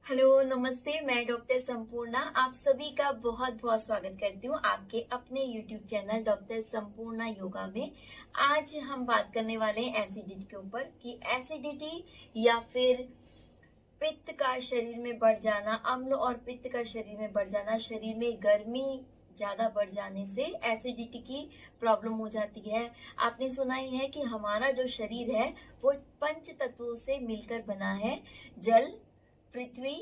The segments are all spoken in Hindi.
हेलो नमस्ते। मैं डॉक्टर संपूर्णा आप सभी का बहुत बहुत स्वागत करती हूँ आपके अपने YouTube channel doctor Sampurna yoga में। आज हम बात करने वाले हैं एसिडिटी के ऊपर कि एसिडिटी या फिर पित्त का शरीर में बढ़ जाना, अम्ल और पित्त का शरीर में बढ़ जाना, शरीर में गर्मी ज्यादा बढ़ जाने से एसिडिटी की प्रॉब्लम हो जाती है। आपने सुना ही है कि हमारा जो शरीर है वो पंच तत्वों से मिलकर बना है, जल, पृथ्वी,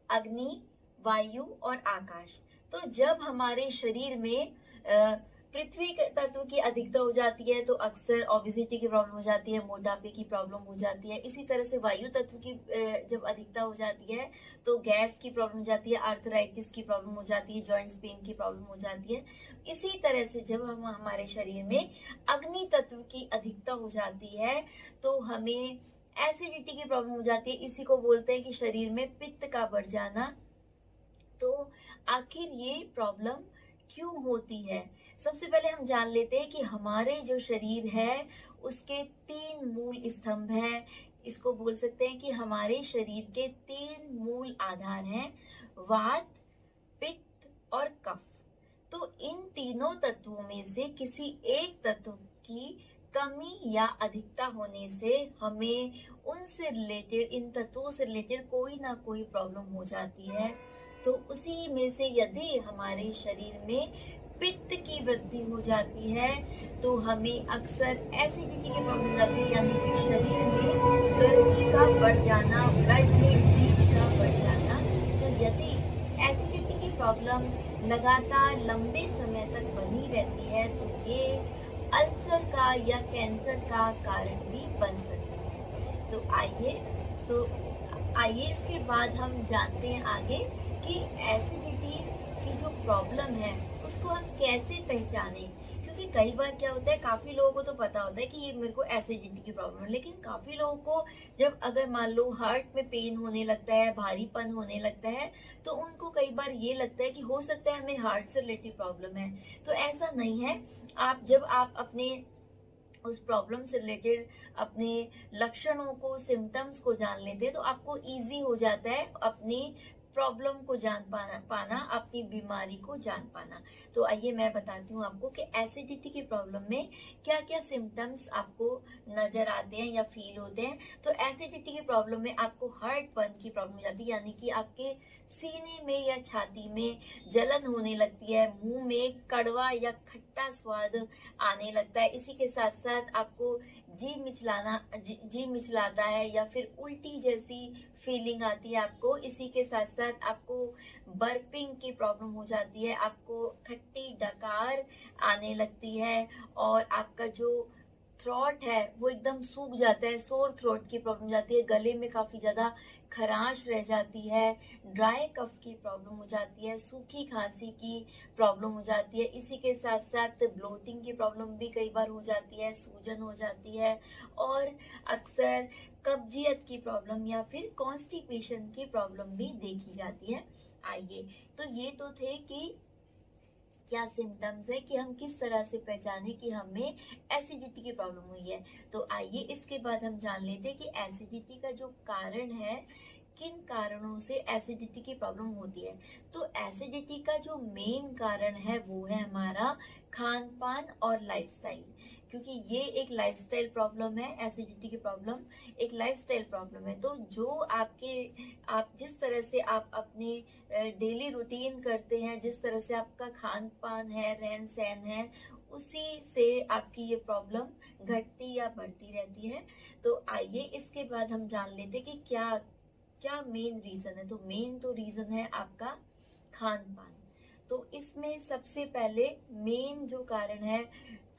अग्नि, वायु और आकाश। तो जब हमारे शरीर में पृथ्वी तत्व की अधिकता हो जाती है तो अक्सर ओबेसिटी की प्रॉब्लम हो जाती है, मोटापे की प्रॉब्लम हो जाती है। इसी तरह से वायु तत्व की जब अधिकता हो जाती है तो गैस की प्रॉब्लम हो जाती है, आर्थराइटिस की प्रॉब्लम हो जाती है, जॉइंट्स पेन की प्रॉब्लम हो जाती है। इसी तरह से जब हम हमारे शरीर में अग्नि तत्व की अधिकता हो जाती है तो हमें एसिडिटी की प्रॉब्लम हो जाती है। इसी को बोलते हैं कि शरीर में पित्त का बढ़ जाना। तो आखिर ये प्रॉब्लम क्यों होती है? सबसे पहले हम जान लेते हैं कि हमारे जो शरीर है उसके 3 मूल स्तंभ हैं। इसको बोल सकते हैं कि हमारे शरीर के 3 मूल आधार हैं, वात, पित्त और कफ। तो इन तीनों तत्वों में से किसी एक तत्व की कमी या अधिकता होने से हमें उनसे रिलेटेड, इन तत्वों से रिलेटेड कोई ना कोई प्रॉब्लम हो जाती है। तो उसी में से यदि हमारे शरीर में पित्त की वृद्धि हो जाती है तो हमें अक्सर एसिडिटी की प्रॉब्लम हो जाती है, यानी कि शरीर में गर्मी का बढ़ जाना, ब्लड में हीट का बढ़ जाना। तो यदि एसिडिटी की प्रॉब्लम लगातार लंबे समय तक बनी रहती है तो ये अल्सर का या कैंसर का कारण भी बन सकती है। तो आइए इसके बाद हम जानते हैं आगे कि एसिडिटी की जो प्रॉब्लम है उसको हम कैसे पहचानें। क्योंकि कई बार क्या होता है, काफी लोगों को तो पता होता है कि ये मेरे को एसिडिटी की प्रॉब्लम है, लेकिन काफी लोगों को जब अगर मान लो हार्ट में पेन होने लगता है, भारीपन होने लगता है, तो उनको कई बार ये लगता है कि हो सकता है हमें हार्ट से रिलेटेड प्रॉब्लम है। तो ऐसा नहीं है। जब आप अपने उस प्रॉब्लम से रिलेटेड अपने लक्षणों को, सिम्टम्स को जान लेते हैं तो आपको इजी हो जाता है अपनी प्रॉब्लम को जान पाना, अपनी बीमारी को जान पाना। तो आइए मैं बताती हूँ आपको कि एसिडिटी की प्रॉब्लम में क्या क्या सिम्टम्स आपको नजर आते हैं या फील होते हैं। तो एसिडिटी की प्रॉब्लम में आपको हार्ट बर्न की प्रॉब्लम हो जाती है, यानी कि आपके सीने में या छाती में जलन होने लगती है, मुंह में कड़वा या खट्टा स्वाद आने लगता है। इसी के साथ साथ आपको जी मिचलाता है या फिर उल्टी जैसी फीलिंग आती है आपको। इसी के साथ साथ आपको बर्पिंग की प्रॉब्लम हो जाती है, आपको खट्टी डकार आने लगती है और आपका जो थ्रोट है वो एकदम सूख जाता है, सोर थ्रोट की प्रॉब्लम जाती है, गले में काफी ज्यादा खराश रह जाती है, ड्राई कफ की प्रॉब्लम हो जाती है, सूखी खांसी की प्रॉब्लम हो जाती है। इसी के साथ साथ ब्लोटिंग की प्रॉब्लम भी कई बार हो जाती है, सूजन हो जाती है और अक्सर कब्जियत की प्रॉब्लम या फिर कॉन्स्टिपेशन की प्रॉब्लम भी देखी जाती है। आइए, तो ये तो थे कि क्या सिम्टम्स है, कि हम किस तरह से पहचाने कि हमें एसिडिटी की प्रॉब्लम हुई है। तो आइए इसके बाद हम जान लेते हैं कि एसिडिटी का जो कारण है, किन कारणों से एसिडिटी की प्रॉब्लम होती है। तो एसिडिटी का जो मेन कारण है वो है हमारा खान पान और लाइफस्टाइल। क्योंकि ये एक लाइफस्टाइल प्रॉब्लम है, एसिडिटी की प्रॉब्लम एक लाइफस्टाइल प्रॉब्लम है। तो जो आप जिस तरह से आप अपने डेली रूटीन करते हैं, जिस तरह से आपका खान पान है, रहन सहन है, उसी से आपकी ये प्रॉब्लम घटती या बढ़ती रहती है। तो आइए इसके बाद हम जान लेते हैं कि क्या क्या मेन रीजन है। तो मेन तो रीजन है आपका खान पान। तो इसमें सबसे पहले मेन जो कारण है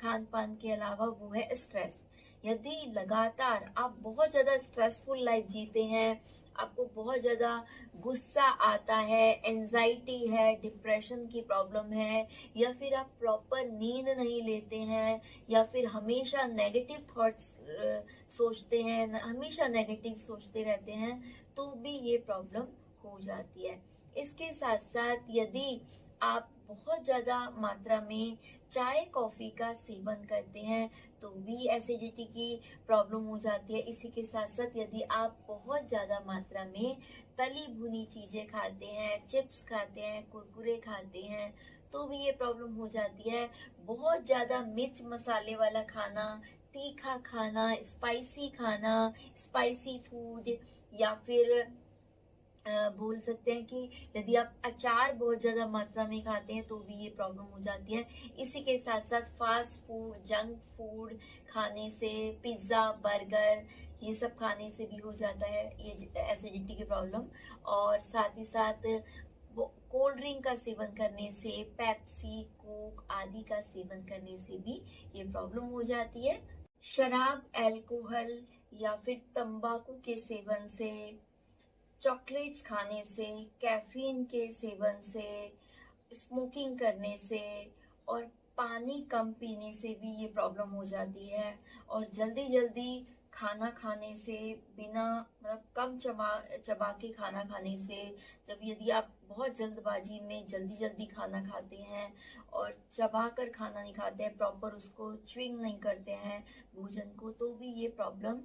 खान पान के अलावा वो है स्ट्रेस। यदि लगातार आप बहुत ज्यादा स्ट्रेसफुल लाइफ जीते हैं, आपको बहुत ज्यादा गुस्सा आता है, एंजाइटी है, डिप्रेशन की प्रॉब्लम है, या फिर आप प्रॉपर नींद नहीं लेते हैं, या फिर हमेशा नेगेटिव थॉट्स सोचते हैं, हमेशा नेगेटिव सोचते रहते हैं, तो भी ये प्रॉब्लम हो जाती है। इसके साथ साथ यदि आप बहुत ज़्यादा मात्रा में चाय कॉफ़ी का सेवन करते हैं तो भी एसिडिटी की प्रॉब्लम हो जाती है। इसी के साथ साथ यदि आप बहुत ज़्यादा मात्रा में तली भुनी चीज़ें खाते हैं, चिप्स खाते हैं, कुरकुरे खाते हैं, तो भी ये प्रॉब्लम हो जाती है। बहुत ज़्यादा मिर्च मसाले वाला खाना, तीखा खाना, स्पाइसी फूड, या फिर बोल सकते हैं कि यदि आप अचार बहुत ज़्यादा मात्रा में खाते हैं तो भी ये प्रॉब्लम हो जाती है। इसी के साथ साथ फास्ट फूड, जंक फूड खाने से, पिज़्ज़ा, बर्गर, ये सब खाने से भी हो जाता है ये एसिडिटी की प्रॉब्लम। और साथ ही साथ वो कोल्ड ड्रिंक का सेवन करने से, पेप्सी, कोक आदि का सेवन करने से भी ये प्रॉब्लम हो जाती है। शराब, अल्कोहल या फिर तंबाकू के सेवन से, चॉकलेट्स खाने से, कैफीन के सेवन से, स्मोकिंग करने से और पानी कम पीने से भी ये प्रॉब्लम हो जाती है। और जल्दी जल्दी खाना खाने से, बिना मतलब कम चबा के खाना खाने से, जब यदि आप बहुत जल्दबाजी में जल्दी जल्दी खाना खाते हैं और चबा कर खाना नहीं खाते हैं, प्रॉपर उसको च्युइंग नहीं करते हैं भोजन को, तो भी ये प्रॉब्लम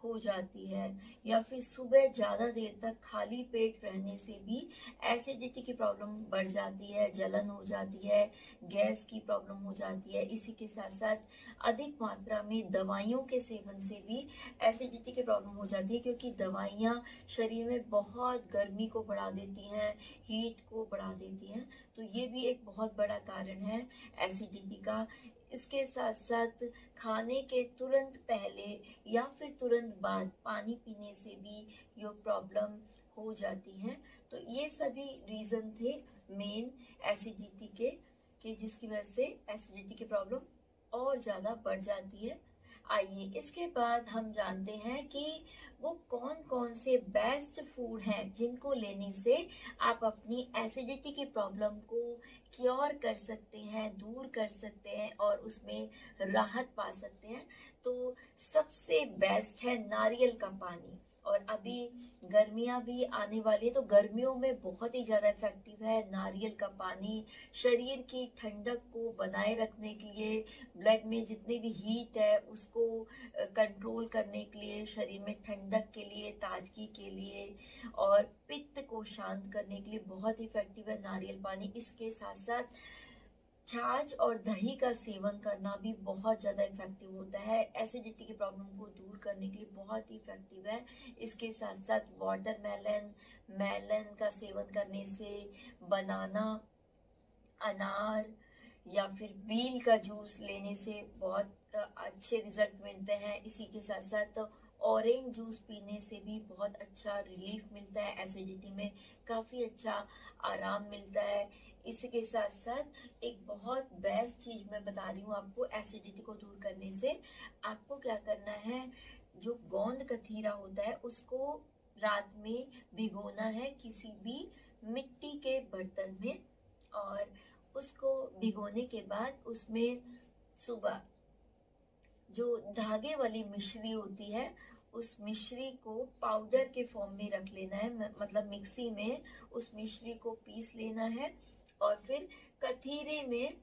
हो जाती है। या फिर सुबह ज़्यादा देर तक खाली पेट रहने से भी एसिडिटी की प्रॉब्लम बढ़ जाती है, जलन हो जाती है, गैस की प्रॉब्लम हो जाती है। इसी के साथ साथ अधिक मात्रा में दवाइयों के सेवन से भी एसिडिटी की प्रॉब्लम हो जाती है, क्योंकि दवाइयाँ शरीर में बहुत गर्मी को बढ़ा देती हैं, हीट को बढ़ा देती हैं। तो ये भी एक बहुत बड़ा कारण है एसिडिटी का। इसके साथ साथ खाने के तुरंत पहले या फिर तुरंत बाद पानी पीने से भी ये प्रॉब्लम हो जाती है। तो ये सभी रीज़न थे मेन एसिडिटी के, कि जिसकी वजह से एसिडिटी की प्रॉब्लम और ज़्यादा बढ़ जाती है। आइए इसके बाद हम जानते हैं कि वो कौन कौन से बेस्ट फूड हैं जिनको लेने से आप अपनी एसिडिटी की प्रॉब्लम को क्योर कर सकते हैं, दूर कर सकते हैं और उसमें राहत पा सकते हैं। तो सबसे बेस्ट है नारियल का पानी। और अभी गर्मियाँ भी आने वाली है, तो गर्मियों में बहुत ही ज़्यादा इफेक्टिव है नारियल का पानी। शरीर की ठंडक को बनाए रखने के लिए, ब्लड में जितनी भी हीट है उसको कंट्रोल करने के लिए, शरीर में ठंडक के लिए, ताजगी के लिए और पित्त को शांत करने के लिए बहुत इफेक्टिव है नारियल पानी। इसके साथ साथ छाछ और दही का सेवन करना भी बहुत ज़्यादा इफेक्टिव होता है, एसिडिटी की प्रॉब्लम को दूर करने के लिए बहुत ही इफेक्टिव है। इसके साथ साथ वाटरमेलन, मेलन का सेवन करने से, बनाना, अनार या फिर बील का जूस लेने से बहुत अच्छे रिजल्ट मिलते हैं। इसी के साथ साथ ऑरेंज जूस पीने से भी बहुत अच्छा रिलीफ मिलता है, एसिडिटी में काफ़ी अच्छा आराम मिलता है। इसी के साथ साथ एक बहुत बेस्ट चीज़ मैं बता रही हूँ आपको एसिडिटी को दूर करने से। आपको क्या करना है, जो गोंद कथीरा होता है उसको रात में भिगोना है किसी भी मिट्टी के बर्तन में, और उसको भिगोने के बाद उसमें सुबह जो धागे वाली मिश्री होती है उस मिश्री को पाउडर के फॉर्म में रख लेना है, मतलब मिक्सी में उस मिश्री को पीस लेना है और फिर कथीरे में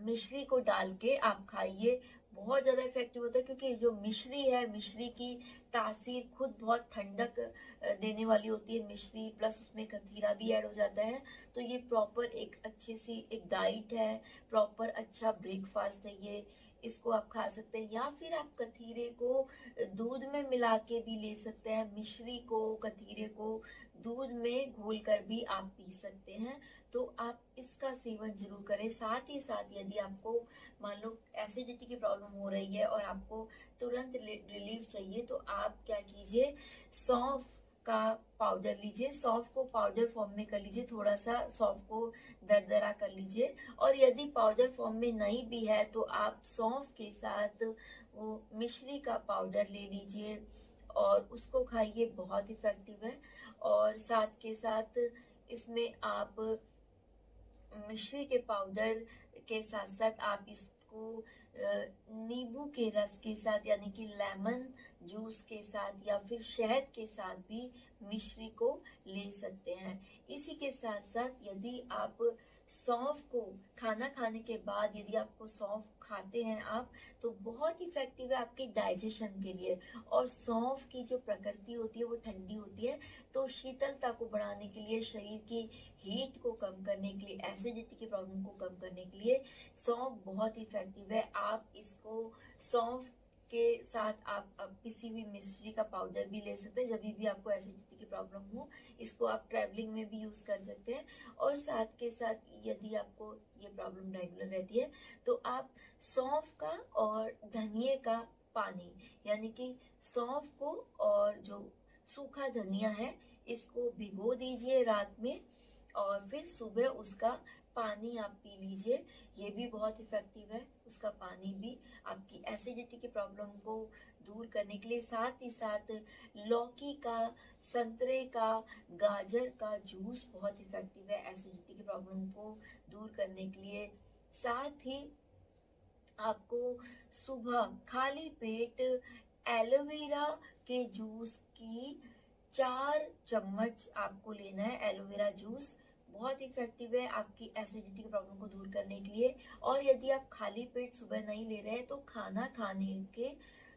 मिश्री को डाल के आप खाइए। बहुत ज़्यादा इफेक्टिव होता है, क्योंकि जो मिश्री है, मिश्री की तासीर खुद बहुत ठंडक देने वाली होती है मिश्री, प्लस उसमें कथीरा भी ऐड हो जाता है। तो ये प्रॉपर एक अच्छी सी एक डाइट है, प्रॉपर अच्छा ब्रेकफास्ट है ये। इसको आप खा सकते हैं, या फिर आप कथीरे को दूध में मिला के भी ले सकते हैं। मिश्री को, कथीरे को दूध में घोल कर भी आप पी सकते हैं। तो आप इसका सेवन जरूर करें। साथ ही साथ यदि आपको मान लो एसिडिटी की प्रॉब्लम हो रही है और आपको तुरंत रिलीफ चाहिए, तो आप क्या कीजिए, सौंफ का पाउडर लीजिए, सौंफ को पाउडर फॉर्म में कर लीजिए, थोड़ा सा सौंफ को दरदरा कर लीजिए। और यदि पाउडर फॉर्म में नहीं भी है तो आप सौंफ के साथ वो मिश्री का पाउडर ले लीजिए और उसको खाइए, बहुत इफेक्टिव है। और साथ के साथ इसमें आप मिश्री के पाउडर के साथ साथ आप इसको नींबू के रस के साथ यानी कि लेमन जूस के साथ या फिर शहद के साथ भी मिश्री को ले सकते हैं। इसी के साथ साथ यदि आप सौंफ को खाना खाने के बाद यदि आपको सौंफ खाते हैं आप, तो बहुत इफेक्टिव है आपके डाइजेशन के लिए। और सौंफ की जो प्रकृति होती है वो ठंडी होती है, तो शीतलता को बढ़ाने के लिए, शरीर की हीट को कम करने के लिए, एसिडिटी की प्रॉब्लम को कम करने के लिए सौंफ बहुत इफेक्टिव है। आप इसको सौंफ के साथ आप किसी भी मिश्री का पाउडर भी ले सकते हैं जब भी आपको एसिडिटी की प्रॉब्लम हो। इसको आप ट्रैवलिंग में भी यूज कर सकते हैं। और साथ के साथ यदि आपको ये प्रॉब्लम रेगुलर रहती है तो आप सौंफ का और धनिए का पानी यानी कि सौंफ को और जो सूखा धनिया है इसको भिगो दीजिए रात में, और फिर सुबह उसका पानी आप पी लीजिए। ये भी बहुत इफेक्टिव है, उसका पानी भी आपकी एसिडिटी की प्रॉब्लम को दूर करने के लिए। साथ ही साथ लौकी का, संतरे का, गाजर का जूस बहुत इफेक्टिव है एसिडिटी की प्रॉब्लम को दूर करने के लिए। साथ ही आपको सुबह खाली पेट एलोवेरा के जूस की 4 चम्मच आपको लेना है। एलोवेरा जूस बहुत इफेक्टिव है आपकी एसिडिटी की प्रॉब्लम को दूर करने के लिए। और यदि आप खाली पेट सुबह नहीं ले रहे हैं तो खाना खाने के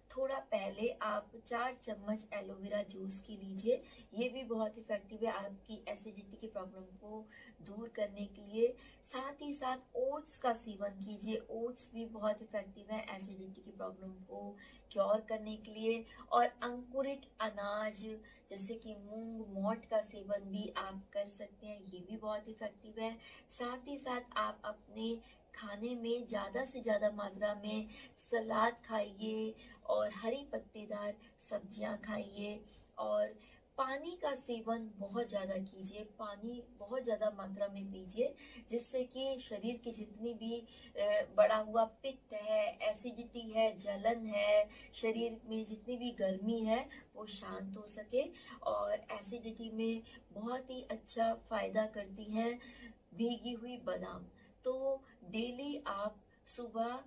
थोड़ा पहले आप 4 चम्मच एलोवेरा जूस की लीजिए। ये भी बहुत इफेक्टिव है आपकी एसिडिटी की प्रॉब्लम को दूर करने के लिए। साथ ही साथ ओट्स का सेवन कीजिए। ओट्स भी बहुत इफेक्टिव है एसिडिटी की प्रॉब्लम को क्योर करने के लिए। और अंकुरित अनाज जैसे कि मूंग, मोठ का सेवन भी आप कर सकते हैं, ये भी बहुत इफेक्टिव है। साथ ही साथ आप अपने खाने में ज़्यादा से ज़्यादा मात्रा में सलाद खाइए और हरी पत्तेदार सब्जियां खाइए। और पानी का सेवन बहुत ज़्यादा कीजिए, पानी बहुत ज़्यादा मात्रा में पीजिए, जिससे कि शरीर की जितनी भी बढ़ा हुआ पित्त है, एसिडिटी है, जलन है, शरीर में जितनी भी गर्मी है वो शांत हो सके। और एसिडिटी में बहुत ही अच्छा फायदा करती हैं भीगी हुई बादाम। तो डेली आप सुबह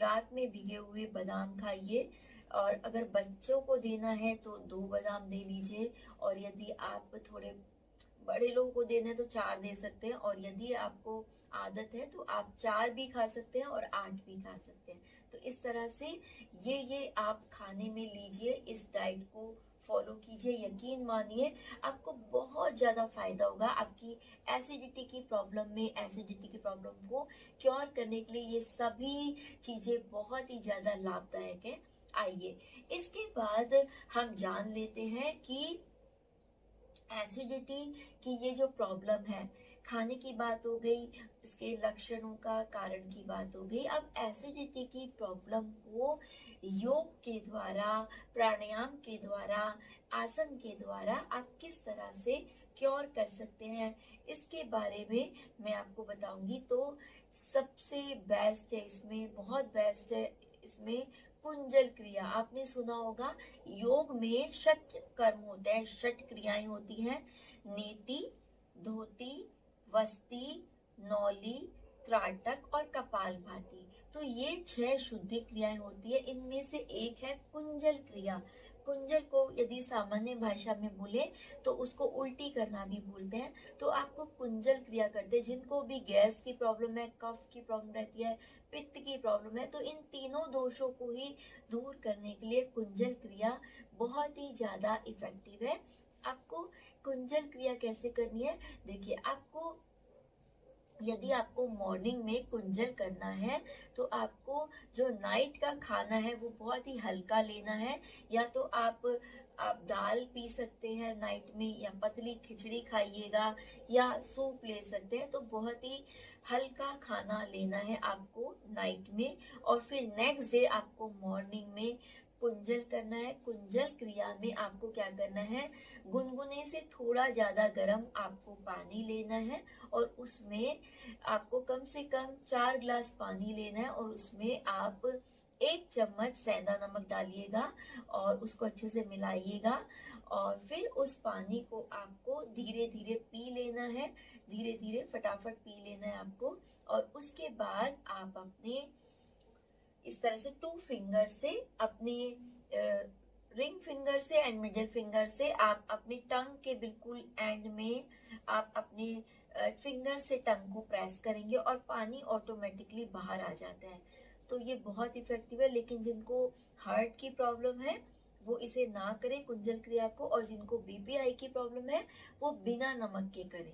रात में भीगे हुए बादाम खाइए। और अगर बच्चों को देना है तो 2 बादाम दे लीजिए, और यदि आप थोड़े बड़े लोगों को देना है तो 4 दे सकते हैं। और यदि आपको आदत है तो आप 4 भी खा सकते हैं और 8 भी खा सकते हैं। तो इस तरह से ये आप खाने में लीजिए, इस डाइट को फॉलो कीजिए। यकीन मानिए आपको बहुत ज्यादा फायदा होगा आपकी एसिडिटी की प्रॉब्लम को क्योर करने के लिए। ये सभी चीजें बहुत ही ज्यादा लाभदायक है। आइए इसके बाद हम जान लेते हैं कि एसिडिटी की ये जो प्रॉब्लम है, खाने की बात हो गई, इसके लक्षणों का, कारण की बात हो गई। अब एसिडिटी की प्रॉब्लम को योग के द्वारा, प्राणायाम के द्वारा, आसन के द्वारा आप किस तरह से क्योर कर सकते हैं, इसके बारे में मैं आपको बताऊंगी। तो सबसे बेस्ट है इसमें, बहुत बेस्ट है इसमें कुंजल क्रिया। आपने सुना होगा योग में 6 कर्म होते हैं, 6 क्रियाएं होती हैं। नेति, धोती, वस्ती, नौली, त्राटक और कपालभाति। तो ये 6 शुद्धि क्रियाएं होती है। इनमें से एक है कुंजल क्रिया। कुंजल को यदि सामान्य भाषा में बोले तो उसको उल्टी करना भी बोलते हैं। तो आपको कुंजल क्रिया करते हैं। जिनको भी गैस की प्रॉब्लम है, कफ की प्रॉब्लम रहती है, पित्त की प्रॉब्लम है, तो इन तीनों दोषों को ही दूर करने के लिए कुंजल क्रिया बहुत ही ज्यादा इफेक्टिव है। आपको कुंजल क्रिया कैसे करनी है, देखिए, आपको यदि आपको मॉर्निंग में कुंजल करना है तो आपको जो नाइट का खाना है वो बहुत ही हल्का लेना है। या तो आप दाल पी सकते हैं नाइट में, या पतली खिचड़ी खाइएगा, या सूप ले सकते हैं। तो बहुत ही हल्का खाना लेना है आपको नाइट में। और फिर नेक्स्ट डे आपको मॉर्निंग में कुंजल करना है। कुंजल क्रिया में आपको क्या करना है, गुनगुने से थोड़ा ज्यादा गर्म आपको पानी लेना है, और उसमें आपको कम से कम 4 ग्लास पानी लेना है, और उसमें आप 1 चम्मच सेंधा नमक डालिएगा और उसको अच्छे से मिलाइएगा। और फिर उस पानी को आपको धीरे धीरे पी लेना है, धीरे धीरे फटाफट पी लेना है आपको। और उसके बाद आप अपने इस तरह से 2 फिंगर से अपने रिंग फिंगर से एंड मिडिल फिंगर से आप अपनी टंग के बिल्कुल एंड में आप अपने फिंगर से टंग को प्रेस करेंगे और पानी ऑटोमेटिकली बाहर आ जाता है। तो ये बहुत इफेक्टिव है, लेकिन जिनको हार्ट की प्रॉब्लम है वो इसे ना करें कुंजल क्रिया को, और जिनको बीपीआई की प्रॉब्लम है वो बिना नमक के करें।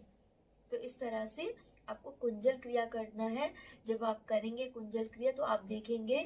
तो इस तरह से आपको कुंजल क्रिया करना है। जब आप करेंगे कुंजल क्रिया तो आप देखेंगे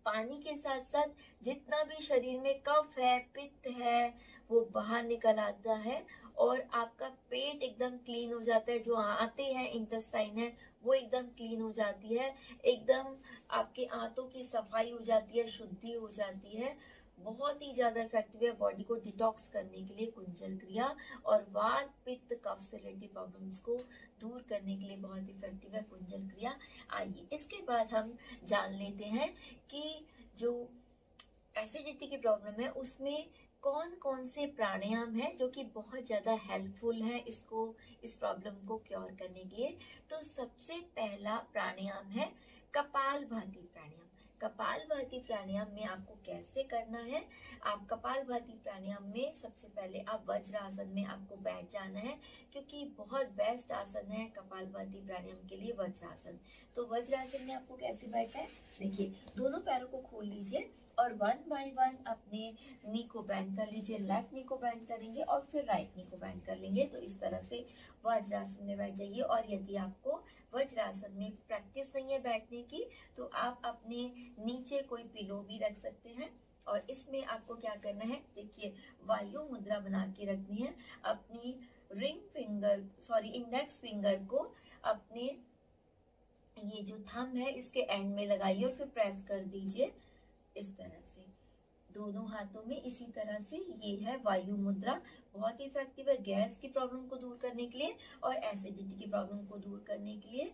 पानी के साथ साथ जितना भी शरीर में कफ है, पित्त है, वो बाहर निकल आता है और आपका पेट एकदम क्लीन हो जाता है। जो आंतें हैं, इंटेस्टाइन है, वो एकदम क्लीन हो जाती है। एकदम आपके आंतों की सफाई हो जाती है, शुद्धि हो जाती है। बहुत ही ज्यादा इफेक्टिव है बॉडी को डिटॉक्स करने के लिए कुंजल क्रिया, और वात पित्त कफ से रिलेटेड प्रॉब्लम्स को दूर करने के लिए बहुत इफेक्टिव है कुंजल क्रिया। आइए इसके बाद हम जान लेते हैं कि जो एसिडिटी की प्रॉब्लम है उसमें कौन कौन से प्राणायाम है जो कि बहुत ज्यादा हेल्पफुल है इस प्रॉब्लम को क्योर करने के लिए। तो सबसे पहला प्राणायाम है कपालभाति प्राणायाम। कपालभाति प्राणायाम में आपको कैसे करना है, आप कपालभाति प्राणायाम में सबसे पहले आप वज्रासन में आपको बैठ जाना है, क्योंकि बहुत बेस्ट आसन है कपालभाति प्राणायाम के लिए वज्रासन। तो वज्रासन में आपको कैसे बैठना है, देखिए दोनों पैरों को खोल लीजिए और 1 बाय 1 अपने नी को बेंड कर लीजिए। लेफ्ट नी को बेंड करेंगे और फिर राइट नी को बेंड कर लेंगे। तो इस तरह से वज्रासन में बैठ जाइए। और यदि आपको वज्रासन में प्रैक्टिस नहीं है बैठने की तो आप अपने नीचे कोई पिलो भी रख सकते हैं। और इसमें आपको क्या करना है, देखिए वायु मुद्रा बना के रखनी है। अपनी इंडेक्स फिंगर को अपने ये जो थंब है इसके एंड में लगाइए और फिर प्रेस कर दीजिए इस तरह से दोनों हाथों में। इसी तरह से ये है वायु मुद्रा, बहुत ही इफेक्टिव है गैस की प्रॉब्लम को दूर करने के लिए और एसिडिटी की प्रॉब्लम को दूर करने के लिए।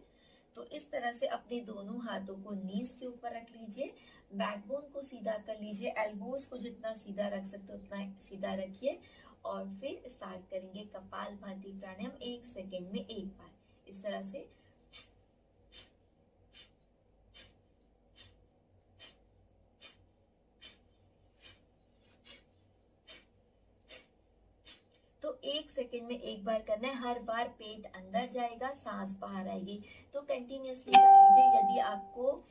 तो इस तरह से अपने दोनों हाथों को नीज के ऊपर रख लीजिए, बैकबोन को सीधा कर लीजिए, एल्बोज को जितना सीधा रख सकते उतना सीधा रखिए और फिर स्टार्ट करेंगे कपालभाति प्राणायाम 1 सेकेंड में एक बार इस तरह से। तो 1 सेकेंड में एक बार करना है, हर बार पेट अंदर जाएगा, सांस बाहर आएगी। तो कंटिन्यूअसली कर लीजिए। यदि आपको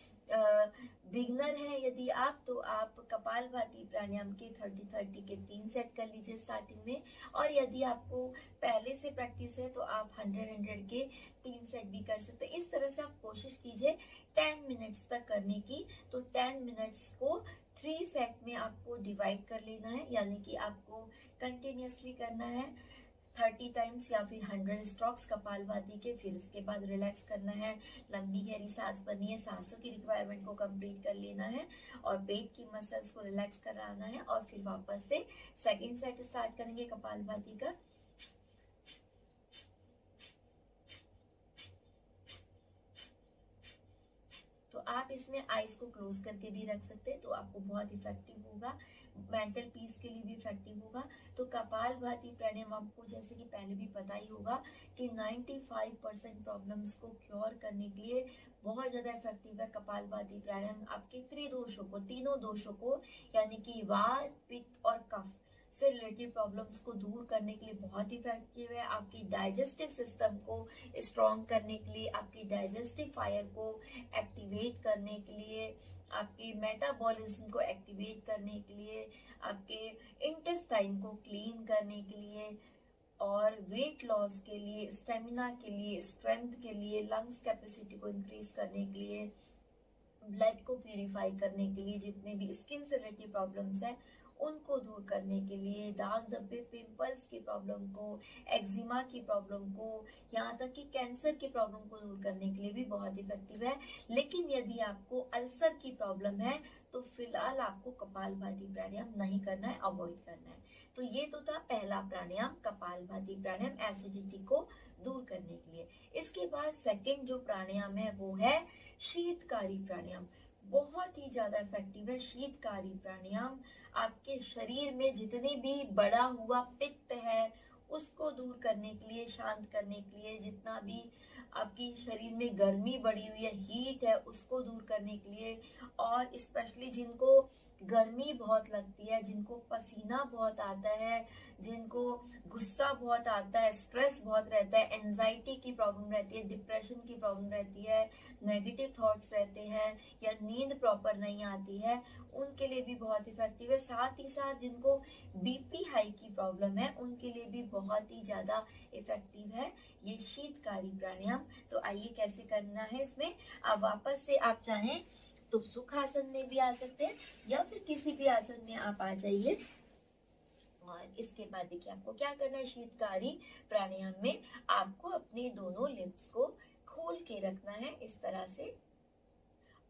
बिगनर है यदि आप, तो आप कपालभाति प्राणायाम के 30-30 के 3 सेट कर लीजिए स्टार्टिंग में। और यदि आपको पहले से प्रैक्टिस है तो आप 100 के 3 सेट भी कर सकते हैं। इस तरह से आप कोशिश कीजिए 10 मिनट्स तक करने की। तो 10 मिनट्स को 3 सेट में आपको डिवाइड कर लेना है, यानी कि आपको कंटिन्यूअसली करना है 30 टाइम्स या फिर 100 स्ट्रोक्स कपालभाति के। फिर उसके बाद रिलैक्स करना है, लंबी गहरी सांस भरनी है, सांसों की रिक्वायरमेंट को कंप्लीट कर लेना है और पेट की मसल्स को रिलैक्स कराना है। और फिर वापस से सेकंड सेट स्टार्ट करेंगे कपालभाति का। तो आप इसमें आईज को क्लोज करके भी रख सकते हैं, तो आपको बहुत इफेक्टिव होगा, मेंटल पीस के लिए भी इफेक्टिव होगा। तो कपालभाति प्राणायाम आपको जैसे कि पहले भी पता ही होगा कि 95% प्रॉब्लम्स को क्योर करने के लिए बहुत ज्यादा इफेक्टिव है कपालभाति प्राणायाम। आपके तीनों दोषों को यानी कि वात पित्त और कफ से रिलेटेड प्रॉब्लम्स को दूर करने के लिए बहुत इफेक्टिव है। आपकी डाइजेस्टिव सिस्टम को स्ट्रॉन्ग करने के लिए, आपकी डाइजेस्टिव फायर को एक्टिवेट करने के लिए, आपके मेटाबॉलिज्म को एक्टिवेट करने के लिए, आपके इंटेस्टाइन को क्लीन करने के लिए और वेट लॉस के लिए, स्टेमिना के लिए, स्ट्रेंथ के लिए, लंग्स कैपेसिटी को इंक्रीज करने के लिए, ब्लड को प्यूरिफाई करने के लिए, जितने भी स्किन से रिलेटेड प्रॉब्लम्स हैं उनको दूर करने के लिए, दाग धब्बे पिंपल्स की प्रॉब्लम को, एक्जिमा की प्रॉब्लम को, यहाँ तक कि कैंसर की प्रॉब्लम को दूर करने के लिए भी बहुत इफेक्टिव है। लेकिन यदि आपको अल्सर की प्रॉब्लम है तो फिलहाल आपको कपालभाति प्राणायाम नहीं करना है, अवॉइड करना है। तो ये तो था पहला प्राणायाम कपालभाति प्राणायाम एसिडिटी को दूर करने के लिए। इसके बाद सेकंड जो प्राणायाम है वो है शीतकारी प्राणायाम। बहुत ही ज्यादा इफेक्टिव है शीतकारी प्राणायाम। आपके शरीर में जितने भी बड़ा हुआ पित्त है उसको दूर करने के लिए, शांत करने के लिए, जितना भी आपकी शरीर में गर्मी बढ़ी हुई है, हीट है, उसको दूर करने के लिए, और स्पेशली जिनको गर्मी बहुत लगती है, जिनको पसीना बहुत आता है, जिनको गुस्सा बहुत आता है, स्ट्रेस बहुत रहता है, एंजाइटी की प्रॉब्लम रहती है, डिप्रेशन की प्रॉब्लम रहती है, नेगेटिव थॉट्स रहते हैं, या नींद प्रॉपर नहीं आती है, उनके लिए भी बहुत इफेक्टिव है। साथ ही साथ जिनको बीपी हाई की प्रॉब्लम है, उनके लिए भी बहुत ही ज्यादा इफेक्टिव है ये शीतकारी प्राणायाम। तो आइए कैसे करना है इसमें। अब वापस से आप चाहें तो सुख आसन में भी आ सकते हैं, या फिर किसी भी आसन में आप आ जाइए। और इसके बाद देखिए आपको क्या करना है। शीतकारी प्राणायाम में आपको अपने दोनों लिप्स को खोल के रखना है इस तरह से,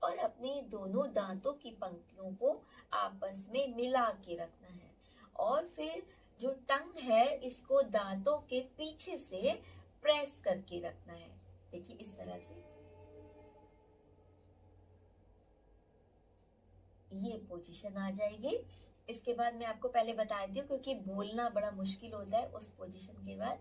और अपने दोनों दांतों की पंक्तियों को आपस में मिला के रखना है, और फिर जो टंग है इसको दांतों के पीछे से प्रेस करके रखना है। देखिए इस तरह से ये पोजीशन आ जाएगी। इसके बाद मैं आपको पहले बता दी हूँ, क्योंकि बोलना बड़ा मुश्किल होता है उस पोजीशन के बाद।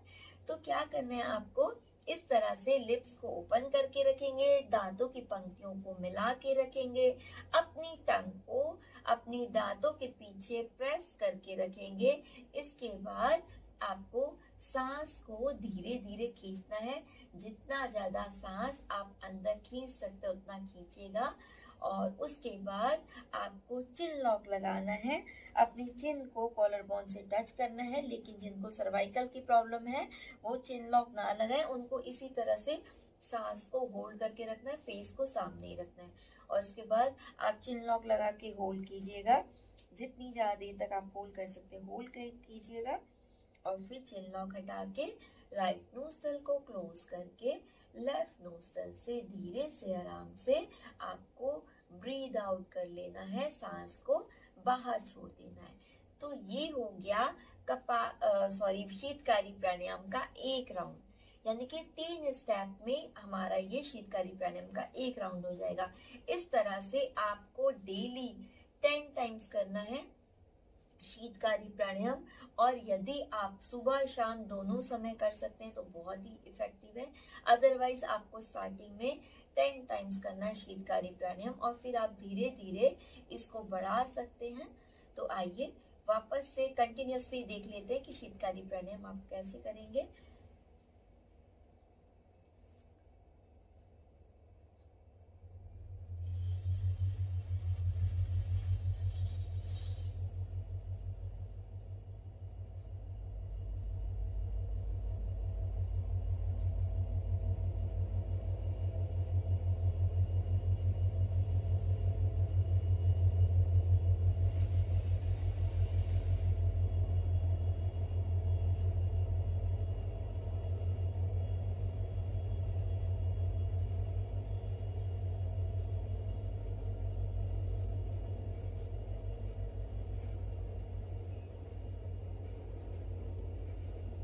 तो क्या करना है आपको, इस तरह से लिप्स को ओपन करके रखेंगे, दांतों की पंक्तियों को मिला के रखेंगे, अपनी टंग को अपनी दांतों के पीछे प्रेस करके रखेंगे। इसके बाद आपको सांस को धीरे धीरे खींचना है। जितना ज्यादा सांस आप अंदर खींच सकते हो उतना खींचेगा। और उसके बाद आपको चिन लॉक लगाना है। अपनी चिन को कॉलर बोन से टच करना है, लेकिन जिनको सर्वाइकल की प्रॉब्लम है वो चिन लॉक ना लगाए, उनको इसी तरह से सांस को होल्ड करके रखना है, फेस को सामने ही रखना है। और इसके बाद आप चिन लॉक लगा के होल्ड कीजिएगा। जितनी ज्यादा देर तक आप होल्ड कर सकते हैं होल्ड कीजिएगा। और फिर चिन लॉक हटा के राइट नोस्ट्रल को क्लोज करके लेफ्ट नोस्ट्रल से धीरे से आराम से आपको ब्रीद आउट कर लेना है, सांस को बाहर छोड़ देना है। तो ये हो गया शीतकारी प्राणायाम का एक राउंड, यानी कि 3 स्टेप में हमारा ये शीतकारी प्राणायाम का एक राउंड हो जाएगा। इस तरह से आपको डेली 10 टाइम्स करना है शीतकारी प्राणायाम। और यदि आप सुबह शाम दोनों समय कर सकते हैं तो बहुत ही इफेक्टिव है। अदरवाइज आपको स्टार्टिंग में 10 टाइम्स करना है शीतकारी प्राणायाम, और फिर आप धीरे धीरे इसको बढ़ा सकते हैं। तो आइए वापस से कंटिन्यूअसली देख लेते हैं कि शीतकारी प्राणायाम आप कैसे करेंगे।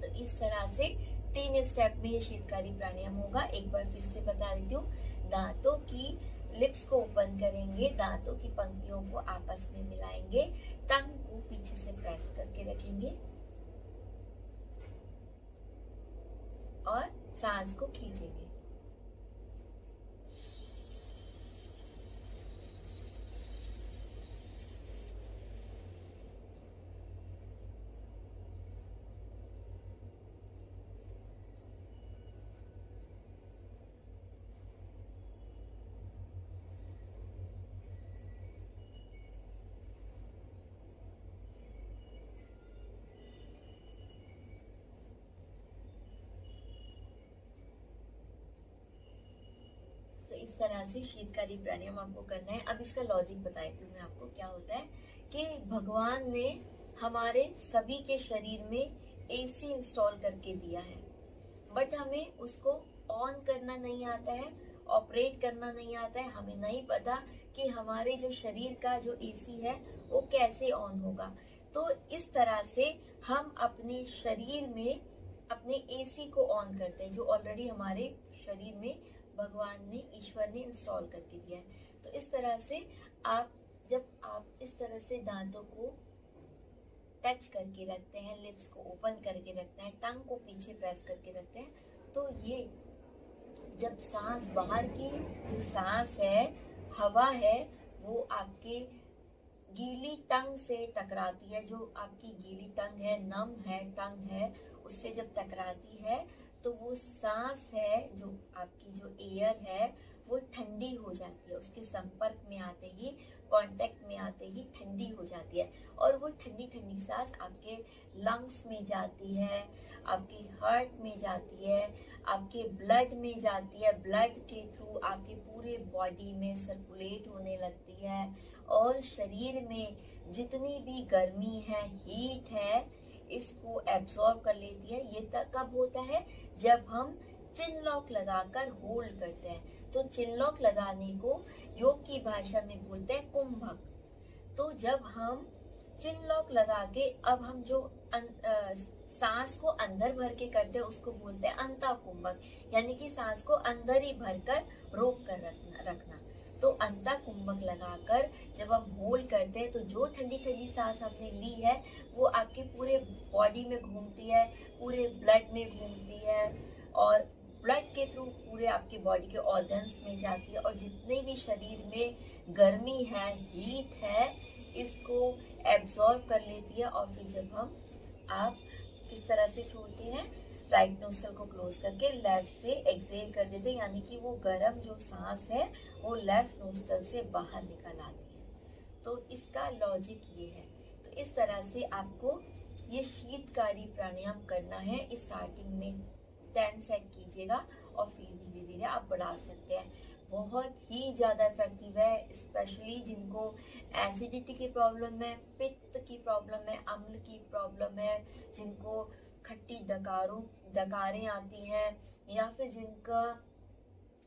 तो इस तरह से 3 स्टेप में ये शीतकारी प्राणायाम होगा। एक बार फिर से बता देती हूँ। दांतों की लिप्स को ओपन करेंगे, दांतों की पंक्तियों को आपस में मिलाएंगे, टंग को पीछे से प्रेस करके रखेंगे और सांस को खींचेंगे। इस तरह से शीतकारी प्राणायाम आपको करना है। अब इसका लॉजिक बता देती हूँ मैं आपको। क्या होता है कि भगवान ने हमारे सभी के शरीर में एसी इंस्टॉल करके दिया है, बट हमें उसको ऑन करना नहीं आता है, ऑपरेट करना नहीं आता है। हमें नहीं पता कि हमारे जो शरीर का जो एसी है वो कैसे ऑन होगा। तो इस तरह से हम अपने शरीर में अपने एसी को ऑन करते हैं, जो ऑलरेडी हमारे शरीर में भगवान ने, ईश्वर ने इंस्टॉल करके दिया है। तो इस तरह से जब आप इस तरह से दांतों को टच करके रखते हैं, लिप्स को ओपन करके रखते हैं, टंग को पीछे प्रेस करके रखते हैं, तो ये जब सांस बाहर की जो सांस है, हवा है, वो आपके गीली टंग से टकराती है, जो आपकी गीली टंग है, नम है टंग है, उससे जब टकराती है तो वो सांस है, जो आपकी जो एयर है वो ठंडी हो जाती है, उसके संपर्क में आते ही, कांटेक्ट में आते ही ठंडी हो जाती है, और वो ठंडी ठंडी सांस आपके लंग्स में जाती है, आपके हार्ट में जाती है, आपके ब्लड में जाती है, ब्लड के थ्रू आपके पूरे बॉडी में सर्कुलेट होने लगती है, और शरीर में जितनी भी गर्मी है, हीट है, इसको एब्सॉर्ब कर लेती है। ये तक कब होता है? जब हम चिन लॉक लगाकर होल्ड करते हैं। तो चिन लॉक लगाने को योग की भाषा में बोलते हैं कुंभक। तो जब हम चिन लॉक लगा के अब हम जो सांस को अंदर भर के करते हैं उसको बोलते हैं अंता कुंभक, यानी कि सांस को अंदर ही भरकर रोक कर रखना। तो अंता कुंभक लगाकर जब हम होल्ड करते हैं तो जो ठंडी ठंडी सांस हमने ली है वो आपके पूरे बॉडी में घूमती है, पूरे ब्लड में घूमती है, और ब्लड के थ्रू पूरे आपके बॉडी के ऑर्गन्स में जाती है, और जितने भी शरीर में गर्मी है, हीट है, इसको एब्सॉर्ब कर लेती है। और फिर जब हम आप किस तरह से छोड़ते हैं, राइट नोस्ट्रल को क्लोज करके लेफ्ट से एक्सेल कर देते हैं, यानी कि वो गर्म जो सांस है वो लेफ्ट नोस्ट्रल से बाहर निकल आती है। तो इसका लॉजिक ये है। तो इस तरह से आपको ये शीतकारी प्राणायाम करना है। स्टार्टिंग में 10 सेट कीजिएगा और फिर धीरे धीरे आप बढ़ा सकते हैं। बहुत ही ज़्यादा इफेक्टिव है, स्पेशली जिनको एसिडिटी की प्रॉब्लम है, पित्त की प्रॉब्लम है, अम्ल की प्रॉब्लम है, जिनको खट्टी डकारें आती हैं, या फिर जिनका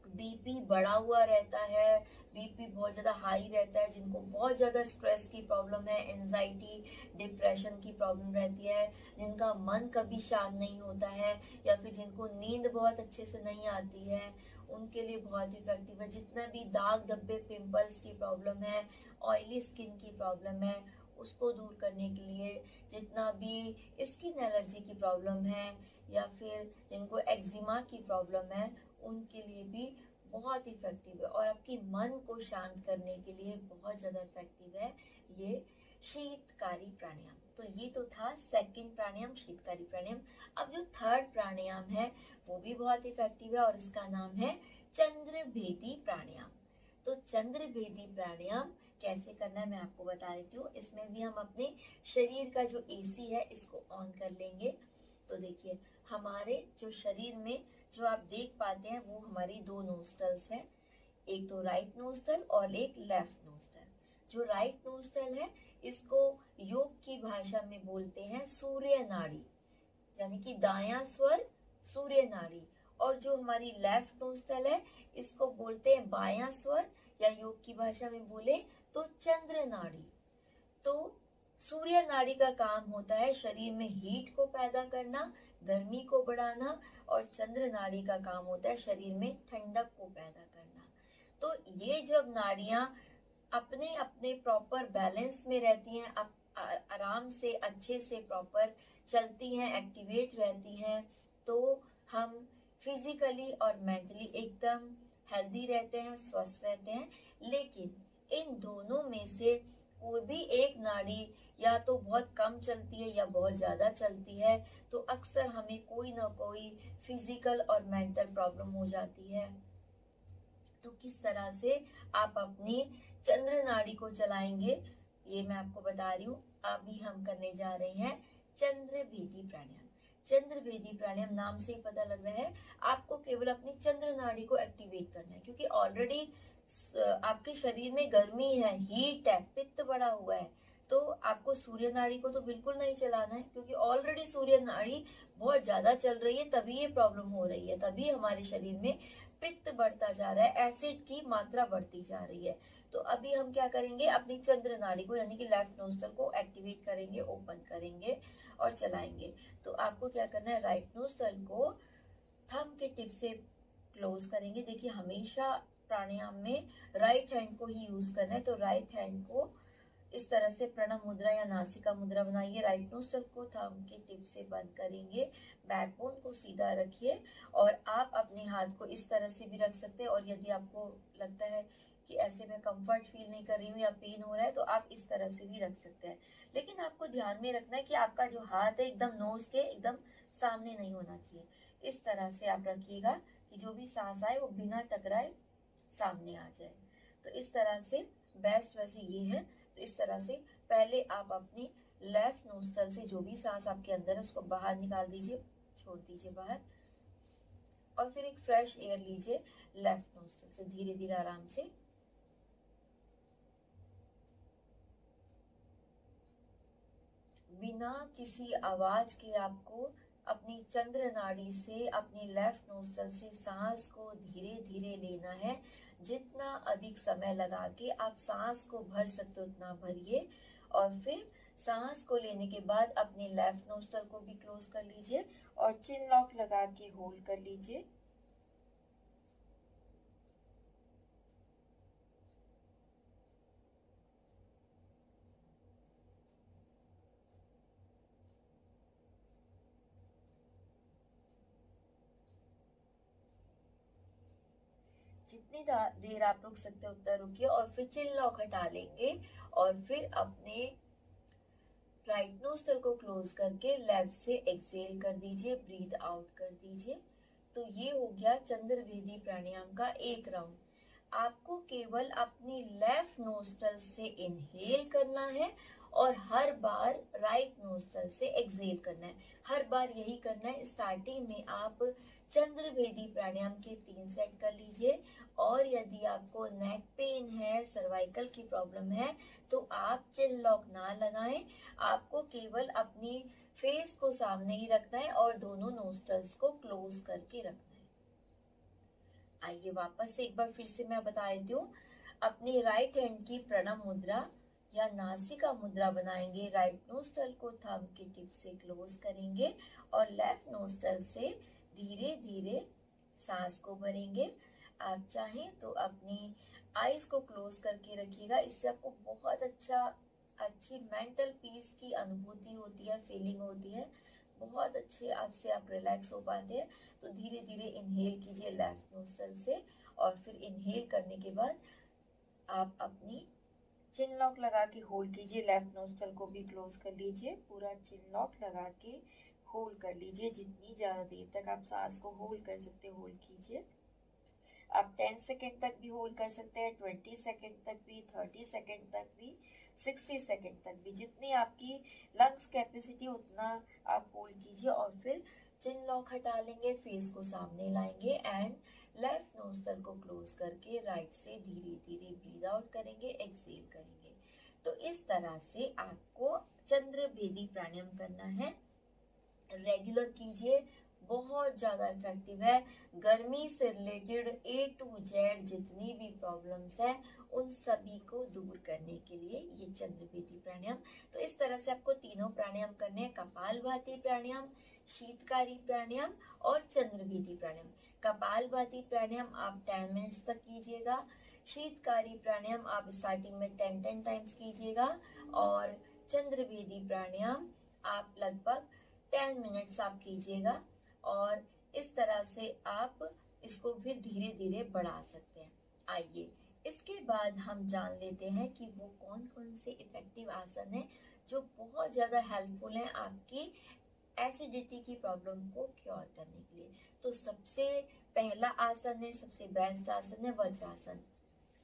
बीपी बढ़ा हुआ रहता है, बीपी बहुत ज़्यादा हाई रहता है, जिनको बहुत ज़्यादा स्ट्रेस की प्रॉब्लम है, एंजाइटी, डिप्रेशन की प्रॉब्लम रहती है, जिनका मन कभी शांत नहीं होता है, या फिर जिनको नींद बहुत अच्छे से नहीं आती है, उनके लिए बहुत इफेक्टिव है। जितना भी दाग धब्बे, पिंपल्स की प्रॉब्लम है, ऑयली स्किन की प्रॉब्लम है, उसको दूर करने के लिए, जितना भी स्किन एलर्जी की प्रॉब्लम है, या फिर जिनको एक्जिमा की प्रॉब्लम है, उनके लिए भी बहुत इफेक्टिव है, और आपके मन को शांत करने के लिए बहुत ज़्यादा इफेक्टिव है ये शीतकारी प्राणायाम। तो ये तो था सेकंड प्राणायाम, शीतकारी प्राणायाम। अब जो थर्ड प्राणायाम है वो भी बहुत इफेक्टिव है, और इसका नाम है चंद्रभेदी प्राणायाम। तो चंद्रभेदी प्राणायाम कैसे करना है मैं आपको बता देती हूँ। इसमें भी हम अपने शरीर का जो एसी है इसको ऑन कर लेंगे। तो देखिए, हमारे जो शरीर में जो आप देख पाते हैं वो हमारी 2 नोस्ट्रल्स हैं, एक तो राइट नोस्ट्रल और एक लेफ्ट नोस्ट्रल। जो राइट नोस्ट्रल है इसको योग की भाषा में बोलते हैं सूर्य नाड़ी, यानी कि दायां स्वर सूर्य नाड़ी। और जो हमारी लेफ्ट नोस्ट्रल है इसको बोलते हैं बायां स्वर, या योग की भाषा में बोले तो चंद्र नाड़ी। तो सूर्य नाड़ी का काम होता है शरीर में हीट को पैदा करना, गर्मी को बढ़ाना, और चंद्र नाड़ी का काम होता है शरीर में ठंडक को पैदा करना। तो ये जब नाड़ियां अपने अपने प्रॉपर बैलेंस में रहती हैं, आराम से अच्छे से प्रॉपर चलती हैं, एक्टिवेट रहती हैं, तो हम फिजिकली और मेंटली एकदम हेल्दी रहते हैं, स्वस्थ रहते हैं। लेकिन इन दोनों में से कोई भी एक नाड़ी या तो बहुत कम चलती है या बहुत ज़्यादा चलती है, तो अक्सर हमें कोई ना कोई फिजिकल और मेंटल प्रॉब्लम हो जाती है। तो किस तरह से आप अपनी चंद्र नाड़ी को चलाएंगे ये मैं आपको बता रही हूँ। अभी हम करने जा रहे हैं चंद्रभेदी प्राणायाम। चंद्रभेदी प्राणायाम नाम से ही पता लग रहा है आपको केवल अपनी चंद्र नाड़ी को एक्टिवेट करना है, क्योंकि ऑलरेडी आपके शरीर में गर्मी है, हीट है, पित्त बढ़ा हुआ है, तो आपको सूर्य नाड़ी को तो बिल्कुल नहीं चलाना है, क्योंकि ऑलरेडी सूर्य नाड़ी बहुत ज्यादा चल रही है, तभी ये प्रॉब्लम हो रही है, तभी हमारे शरीर में पित्त बढ़ता जा रहा है, एसिड की मात्रा बढ़ती जा रही है। तो अभी हम क्या करेंगे, अपनी चंद्र नाड़ी को यानी कि लेफ्ट नोस्ट्रल को एक्टिवेट करेंगे, ओपन करेंगे और चलाएंगे। तो आपको क्या करना है, राइट नोस्ट्रल को थंब के टिप से क्लोज करेंगे। देखिए, हमेशा प्राणायाम में राइट हैंड को ही यूज करना है, तो राइट हैंड को इस तरह से प्रणव मुद्रा या नासिका मुद्रा बनाइए। राइट नोस्ट्रल को थंब के टिप से बंद करेंगे, बैकबोन को सीधा रखिए और आप अपने हाथ को इस तरह से भी रख सकते हैं। और यदि आपको लगता है कि ऐसे में कंफर्ट फील नहीं कर रही हूँ या पेन हो रहा है, तो आप इस तरह से भी रख सकते हैं। लेकिन आपको ध्यान में रखना है कि आपका जो हाथ है एकदम नोज के एकदम सामने नहीं होना चाहिए। इस तरह से आप रखिएगा कि जो भी सांस आए वो बिना टकराए सामने आ जाए। तो इस तरह से बेस्ट वैसे ये है। तो इस तरह से पहले आप अपनी लेफ्ट नोस्ट्रल से जो भी सांस आपके अंदर है उसको बाहर निकाल दीजिए, छोड़ दीजिए बाहर, और फिर एक फ्रेश एयर लीजिए लेफ्ट नोस्ट्रल से, धीरे धीरे आराम से। बिना किसी आवाज के आपको अपनी चंद्र नाड़ी से अपनी लेफ्ट नोस्ट्रल से सांस को धीरे धीरे लेना है। जितना अधिक समय लगा के आप सांस को भर सकते हो उतना भरिए, और फिर सांस को लेने के बाद अपने लेफ्ट नोस्ट्रल को भी क्लोज कर लीजिए और चिन लॉक लगा के होल्ड कर लीजिए। जितनी देर आप रुक सकते हो उतना रुकिए और फिर चिन लॉक हटा लेंगे और फिर अपने राइट नोस्ट्रल को क्लोज करके लेफ्ट से एक्सेल कर दीजिए, ब्रीथ आउट कर दीजिए। तो ये हो गया चंद्रभेदी प्राणायाम का एक राउंड। आपको केवल अपनी लेफ्ट नोस्ट्रल से इनहेल करना है और हर बार राइट नोस्ट्रल से एक्सेल करना है। हर बार यही करना है। स्टार्टिंग में आप चंद्रभेदी प्राणायाम के 3 सेट कर लीजिए, और यदि आपको नेक पेन है, सर्वाइकल की प्रॉब्लम है, तो आप चिन लॉक ना लगाएं। आपको केवल अपनी फेस को सामने ही रखना है और दोनों नोस्ट्रल्स को क्लोज करके रखना है। आइए वापस से एक बार फिर से मैं बता देती हूँ। अपनी राइट हैंड की प्रणव मुद्रा या नासिका मुद्रा बनाएंगे। राइट नोस्ट्रल को थंब के टिप से क्लोज करेंगे और लेफ्ट नोस्ट्रल से धीरे धीरे सांस को भरेंगे। आप चाहें तो अपनी आईज को क्लोज करके रखिएगा। इससे आपको बहुत अच्छी मेंटल पीस की अनुभूति होती है, फीलिंग होती है, बहुत अच्छे आपसे आप रिलैक्स हो पाते हैं। तो धीरे धीरे इनहेल कीजिए लेफ्ट नोस्ट्रल से, और फिर इनहेल करने के बाद आप अपनी चिन लॉक लगा के होल्ड कीजिए। लेफ्ट नोस्ट्रल को भी क्लोज कर लीजिए, पूरा चिन लॉक लगा के होल्ड कर लीजिए। जितनी ज्यादा देर तक आप सांस को होल्ड कर सकते हैं होल्ड कीजिए। आप 10 सेकेंड तक भी होल्ड कर सकते हैं, 20 सेकेंड तक भी, 30 सेकेंड तक भी, 60 सेकेंड तक भी। जितनी आपकी लंग्स कैपेसिटी उतना आप होल्ड कीजिए और फिर चिन लॉक हटा लेंगे, फेस को सामने लाएंगे एंड लेफ्ट नोस्ट्रल को क्लोज करके राइट से धीरे धीरे ब्रीद आउट करेंगे, एक्सेल करेंगे। तो इस तरह से आपको चंद्रभेदी प्राणायाम करना है। रेगुलर कीजिए, बहुत ज्यादा इफेक्टिव है। गर्मी से रिलेटेड A to Z जितनी भी प्रॉब्लम्स है उन सभी को दूर करने के लिए ये चंद्रभेदी प्राणायाम। तो इस तरह से आपको तीनों प्राणायाम करने हैं, कपालभाति प्राणायाम, शीतकारी प्राणायाम और चंद्रभेदी प्राणायाम। कपालभाति प्राणायाम आप 10 मिनट्स तक कीजिएगा। शीतकारी प्राणायाम आप स्टार्टिंग में 10 टाइम्स कीजिएगा, और चंद्रभेदी प्राणायाम आप लगभग 10 मिनट्स आप कीजिएगा। और इस तरह से आप इसको फिर धीरे धीरे बढ़ा सकते हैं। आइए इसके बाद हम जान लेते हैं कि वो कौन कौन से इफेक्टिव आसन हैं जो बहुत ज्यादा हेल्पफुल हैं आपकी एसिडिटी की प्रॉब्लम को क्योर करने के लिए। तो सबसे पहला आसन है, सबसे बेस्ट आसन है वज्रासन।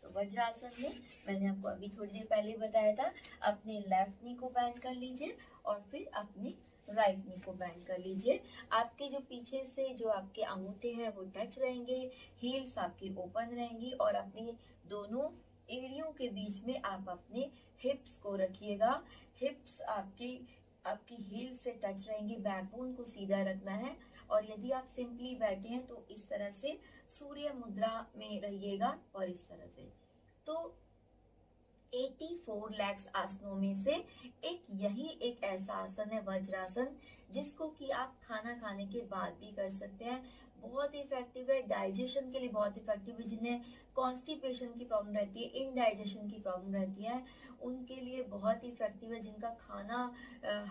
तो वज्रासन में मैंने आपको अभी थोड़ी देर पहले बताया था, अपने लेफ्ट नी को बेंड कर लीजिए और फिर अपने राइट नी को बेंड कर लीजिए। आपके जो पीछे से जो आपके अंगूठे हैं वो टच रहेंगे, हील्स आपकी ओपन रहेंगी, और अपनी दोनों एड़ियों के बीच में आप अपने हिप्स को रखिएगा। हिप्स आपकी हील से टच रहेंगी, बैकबोन को सीधा रखना है। और यदि आप सिंपली बैठे हैं तो इस तरह से सूर्य मुद्रा में रहिएगा और इस तरह से। तो 84 लैक्स आसनों में से यही एक ऐसा आसन है वज्रासन, जिसको कि आप खाना खाने के बाद भी कर सकते हैं। बहुत ही इफेक्टिव है, डाइजेशन के लिए बहुत इफेक्टिव है। जिन्हें कॉन्स्टिपेशन की प्रॉब्लम रहती है, इनडाइजेशन की प्रॉब्लम रहती है, उनके लिए बहुत ही इफेक्टिव है। जिनका खाना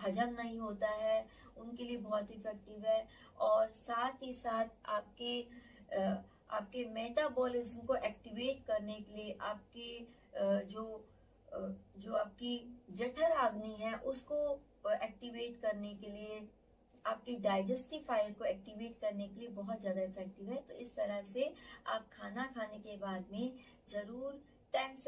हजम नहीं होता है, उनके लिए बहुत इफेक्टिव है। और साथ ही साथ आपके मेटाबॉलिज्म को एक्टिवेट करने के लिए, आपके जो आपकी जठराग्नि है उसको एक्टिवेट करने के लिए, आपके डाइजेस्टिव फायर को एक्टिवेट करने के लिए बहुत ज़्यादा इफेक्टिव है। तो इस तरह से आप खाना खाने के बाद में जरूर 10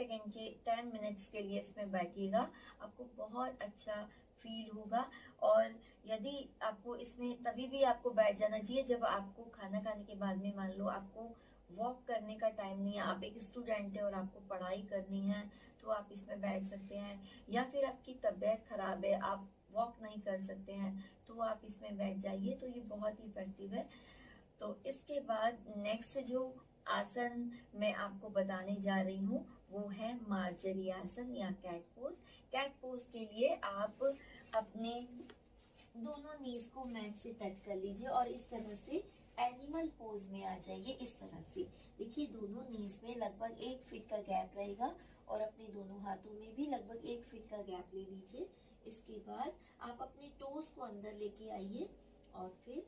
मिनट्स के लिए इसमें बैठिएगा, आपको बहुत अच्छा फील होगा। और यदि आपको इसमें तभी भी आपको बैठ जाना चाहिए जब आपको खाना खाने के बाद में, मान लो आपको वॉक करने का टाइम नहीं है, आप एक स्टूडेंट है और आपको पढ़ाई करनी है, तो आप इसमें बैठ सकते हैं। या फिर आपकी तबीयत खराब है, आप वॉक नहीं कर सकते हैं, तो आप इसमें बैठ जाइए। तो ये बहुत ही इफेक्टिव है। तो इसके बाद नेक्स्ट जो आसन मैं आपको बताने जा रही हूँ वो है मार्जरी आसन या कैट पोज। कैट पोज के लिए आप अपने दोनों नीज को मैट से टच कर लीजिए और इस तरह से एनिमल पोज में आ जाइए। इस तरह से देखिए, दोनों नीज में लगभग 1 फीट का गैप रहेगा और अपने दोनों हाथों में भी लगभग 1 फीट का गैप ले लीजिए। इसके बाद आप अपने टोस को अंदर लेके आइए और फिर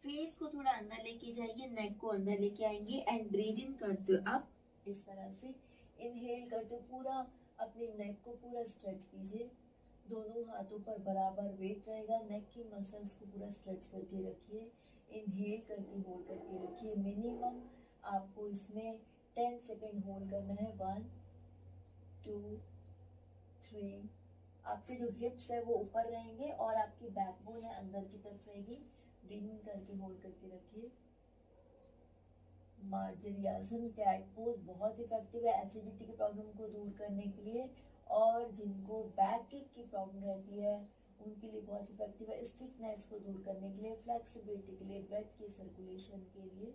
फेस को थोड़ा अंदर लेके जाइए, नेक को अंदर लेके आएंगे एंड ब्रीद इन करते हुए आप इस तरह से इनहेल करते हुए पूरा अपने नेक को पूरा स्ट्रेच कीजिए। दोनों हाथों पर बराबर वेट रहेगा, नेक की मसल्स को पूरा स्ट्रेच करके रखिए। इनहेल करके होल्ड करके रखिए। मिनिमम आपको इसमें 10 सेकेंड होल्ड करना है। 1 2 3। आपके जो हिप्स है वो ऊपर रहेंगे और आपकी बैकबोन है अंदर की तरफ रहेगी। ब्रीदिंग करके होल्ड करके रखिए। मार्जरी आसन कैट पोज बहुत इफेक्टिव है एसिडिटी की प्रॉब्लम को दूर करने के लिए, और जिनको बैक एक की प्रॉब्लम रहती है उनके लिए बहुत इफेक्टिव है। स्टिफनेस को दूर करने के लिए, फ्लेक्सिबिलिटी के लिए, ब्लड के सर्कुलेशन के लिए।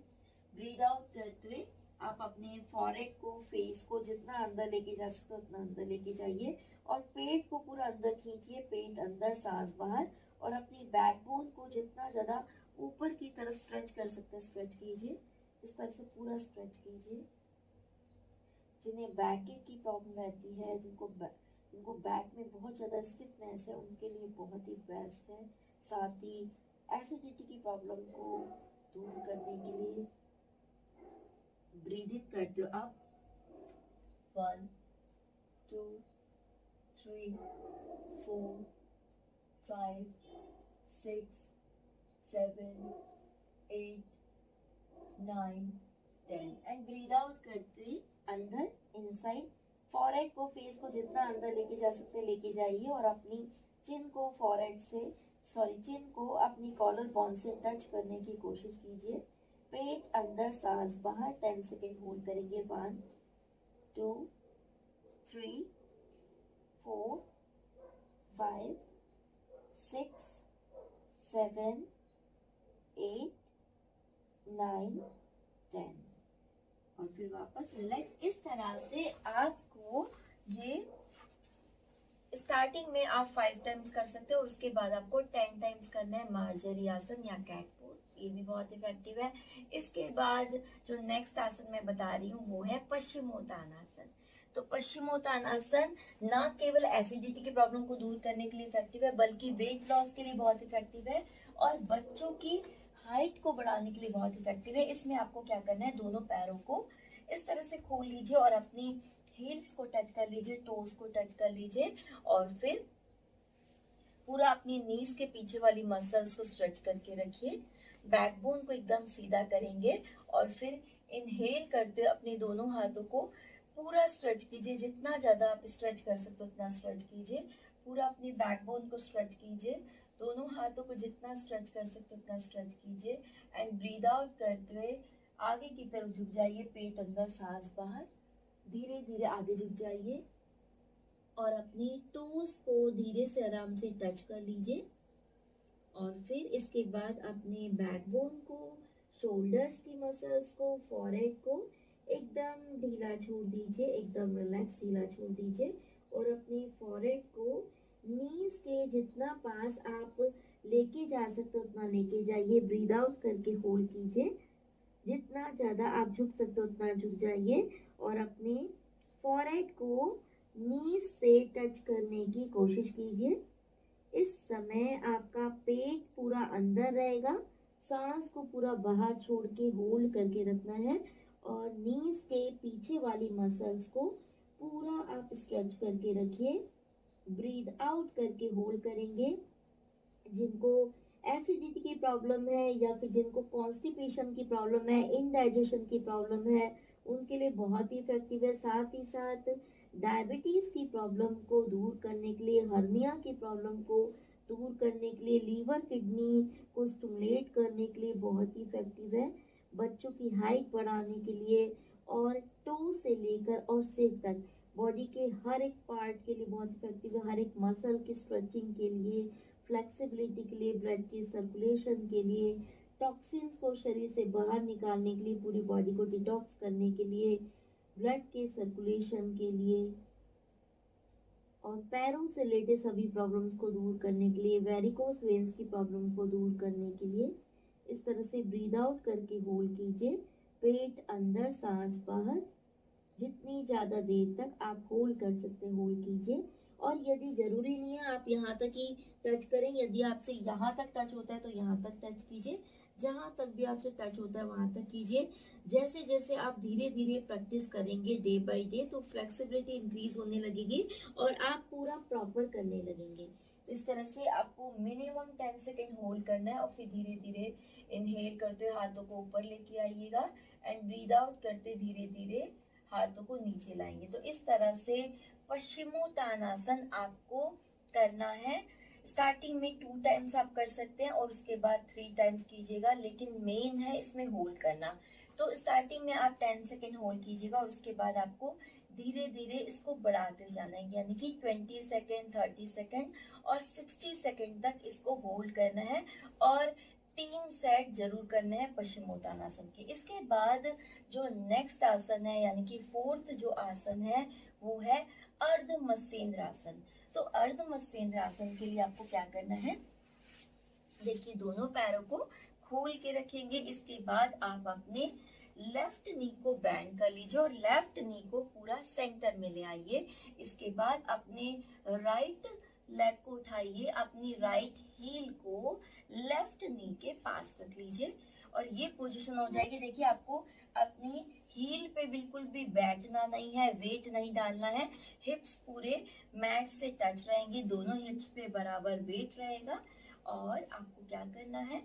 ब्रीद आउट करते हुए आप अपने फॉरहेड को, फेस को जितना अंदर लेके जा सकते हो उतना अंदर लेके जाइए और पेट को पूरा अंदर खींचिए, पेट अंदर सांस बाहर। और अपनी बैकबोन को जितना ज्यादा ऊपर की तरफ स्ट्रेच कर सकते हैं स्ट्रेच कीजिए। इस तरह से पूरा स्ट्रेच कीजिए। जिन्हें बैक की प्रॉब्लम रहती है, जिनको बैक में बहुत ज़्यादा स्टिफनेस है, उनके लिए बहुत ही बेस्ट है। साथ ही एसिडिटी की प्रॉब्लम को दूर करने के लिए ब्रीदिंग करते हो आप 1 2 3 4 5 6 7 8 9 10 एंड ब्रीद आउट करते हुए अंदर इनसाइड फॉरहेड को, फेस को जितना अंदर लेके जा सकते लेके जाइए और अपनी चिन को चिन को अपनी कॉलर बोन से टच करने की कोशिश कीजिए। पेट अंदर सांस बाहर 10 सेकेंड होल्ड करेंगे। 1 2 3 4 5 6 7 8 9 10 और फिर वापस रिलैक्स। इस तरह से आपको ये स्टार्टिंग में आप 5 टाइम्स कर सकते हो और उसके बाद आपको 10 टाइम्स करना है मार्जरी आसन या कैट पोज। ये भी बहुत इफेक्टिव है। इसके बाद जो नेक्स्ट आसन मैं बता रही हूँ वो है पश्चिमोत्तानासन। तो पश्चिमोत्तानासन न केवल एसिडिटी की प्रॉब्लम को दूर करने के लिए इफेक्टिव है, बल्कि वेट लॉस के लिए बहुत इफेक्टिव है और बच्चों की हाइट को बढ़ाने के लिए बहुत इफेक्टिव है। इसमें आपको क्या करना है, दोनों पैरों को इस तरह से खोल लीजिए और अपनी हील्स को टच कर लीजिए, टोस को टच कर लीजिए और फिर पूरा अपनी नीज के पीछे वाली मसल्स को स्ट्रेच करके रखिए। बैकबोन को एकदम सीधा करेंगे और फिर इनहेल करते हुए अपने दोनों हाथों को पूरा स्ट्रेच कीजिए। जितना ज्यादा आप स्ट्रेच कर सकते हो उतना स्ट्रेच कीजिए। पूरा अपनी बैकबोन को स्ट्रेच कीजिए। दोनों हाथों को जितना स्ट्रेच कर सकते हो उतना स्ट्रेच कीजिए एंड ब्रीद आउट करते हुए आगे की तरफ झुक जाइए। पेट अंदर सांस बाहर, धीरे धीरे आगे झुक जाइए और अपने टोस को धीरे से आराम से टच कर लीजिए और फिर इसके बाद अपने बैकबोन को, शोल्डर्स की मसल्स को, फॉरहेड को एकदम ढीला छोड़ दीजिए, एकदम रिलैक्स ढीला छोड़ दीजिए और अपने फॉरहेड को नीज के जितना पास आप लेके जा सकते हो उतना लेके जाइए। ब्रीद आउट करके होल्ड कीजिए। जितना ज़्यादा आप झुक सकते हो उतना झुक जाइए और अपने फॉरहेड को नीज से टच करने की कोशिश कीजिए। इस समय आपका पेट पूरा अंदर रहेगा, सांस को पूरा बाहर छोड़ के होल्ड करके रखना है और नीज के पीछे वाली मसल्स को पूरा आप स्ट्रेच करके रखिए। ब्रीद आउट करके होल्ड करेंगे। जिनको एसिडिटी की प्रॉब्लम है या फिर जिनको कॉन्स्टिपेशन की प्रॉब्लम है, इनडाइजेशन की प्रॉब्लम है, उनके लिए बहुत ही इफेक्टिव है। साथ ही साथ डायबिटीज की प्रॉब्लम को दूर करने के लिए, हर्निया की प्रॉब्लम को दूर करने के लिए, लीवर किडनी को स्टिमुलेट करने के लिए बहुत ही इफेक्टिव है। बच्चों की हाइट बढ़ाने के लिए और टो से लेकर और सिर तक बॉडी के हर एक पार्ट के लिए बहुत इफेक्टिव है। हर एक मसल की स्ट्रेचिंग के लिए, फ्लेक्सिबिलिटी के लिए, ब्लड की सर्कुलेशन के लिए, टॉक्सिन्स को शरीर से बाहर निकालने के लिए, पूरी बॉडी को डिटॉक्स करने के लिए, ब्लड के सर्कुलेशन के लिए और पैरों से रिलेटेड सभी प्रॉब्लम्स को दूर करने के लिए, वेरिकोस वेन्स की प्रॉब्लम को दूर करने के लिए इस तरह से ब्रीद आउट करके होल्ड कीजिए। पेट अंदर, सांस बाहर। जितनी ज़्यादा देर तक आप होल्ड कर सकते हैं होल्ड कीजिए। और यदि ज़रूरी नहीं है आप यहाँ तक ही टच करें, यदि आपसे यहाँ तक टच होता है तो यहाँ तक टच कीजिए, जहाँ तक भी आपसे टच होता है वहाँ तक कीजिए। जैसे जैसे आप धीरे धीरे प्रैक्टिस करेंगे डे बाय डे तो फ्लेक्सिबिलिटी इंक्रीज होने लगेगी और आप पूरा प्रॉपर करने लगेंगे। तो इस तरह से आपको मिनिमम 10 सेकेंड होल्ड करना है और फिर धीरे धीरे इनहेल करते हुए हाथों को ऊपर लेके आइएगा एंड ब्रीद आउट करते धीरे धीरे हाथों को नीचे लाएंगे। तो इस तरह से पश्चिमोत्तानासन आपको करना है। स्टार्टिंग में 2 टाइम्स आप कर सकते हैं और उसके बाद 3 टाइम्स कीजिएगा, लेकिन मेन है इसमें होल्ड करना। तो स्टार्टिंग में आप 10 सेकेंड होल्ड कीजिएगा और उसके बाद आपको धीरे धीरे इसको बढ़ाते हुए जाना है, यानी कि 20 सेकेंड, 30 सेकेंड और 60 सेकेंड तक इसको होल्ड करना है और 3 सेट जरूर करने हैं पश्चिमोत्तानासन के। इसके बाद जो नेक्स्ट आसन है यानी कि 4th जो आसन है वो है अर्ध मत्स्येंद्रासन। तो अर्ध मत्स्येंद्रासन के लिए आपको क्या करना है, देखिए दोनों पैरों को खोल के रखेंगे। इसके बाद आप अपने लेफ्ट नी को बैंड कर लीजिए और लेफ्ट नी को पूरा सेंटर में ले आइए। इसके बाद अपने राइट लेग को उठाइए, अपनी राइट हील को लेफ्ट नी के पास रख लीजिए और ये पोजीशन हो जाएगी। देखिए आपको अपनी हील पे बिल्कुल भी बैठना नहीं है, वेट नहीं डालना है, हिप्स पूरे मैट से टच रहेंगे, दोनों हिप्स पे बराबर वेट रहेगा। और आपको क्या करना है,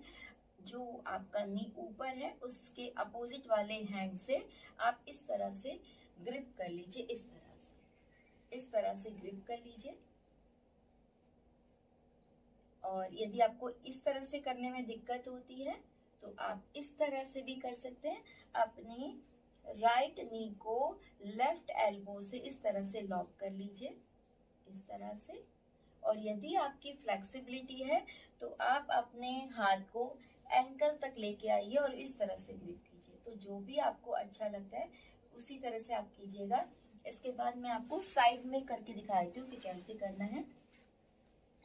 जो आपका नी ऊपर है उसके अपोजिट वाले हैंड से आप इस तरह से ग्रिप कर लीजिए, इस तरह से ग्रिप कर लीजिए। और यदि आपको इस तरह से करने में दिक्कत होती है तो आप इस तरह से भी कर सकते हैं। अपनी राइट नी को लेफ्ट एल्बो से इस तरह से लॉक कर लीजिए, इस तरह से। और यदि आपकी फ्लेक्सिबिलिटी है तो आप अपने हाथ को एंकल तक लेके आइए और इस तरह से ग्रिप कीजिए। तो जो भी आपको अच्छा लगता है उसी तरह से आप कीजिएगा। इसके बाद मैं आपको साइड में करके दिखाती हूँ कि कैसे करना है।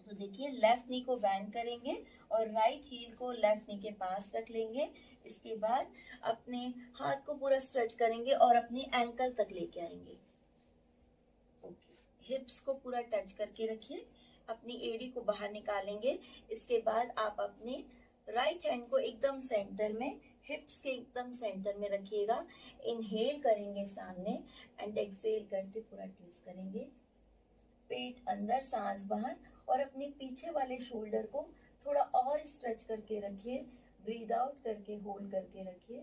तो देखिए लेफ्ट नी को बैंड करेंगे और राइट हील को लेफ्ट नी के पास रख लेंगे। इसके बाद अपने हाथ को पूरा स्ट्रेच करेंगे और अपने एंकल तक लेके आएंगे। ओके, हिप्स को पूरा टच करके रखिए, अपनी एड़ी को बाहर निकालेंगे। इसके बाद आप अपने राइट हैंड को एकदम सेंटर में, हिप्स के एकदम सेंटर में रखिएगा। इनहेल करेंगे सामने एंड एक्सेल करके पूरा ट्विस्ट करेंगे, पेट अंदर सांस बाहर और अपने पीछे वाले शोल्डर को थोड़ा और स्ट्रेच करके रखिए। ब्रीद आउट करके होल्ड करके रखिए,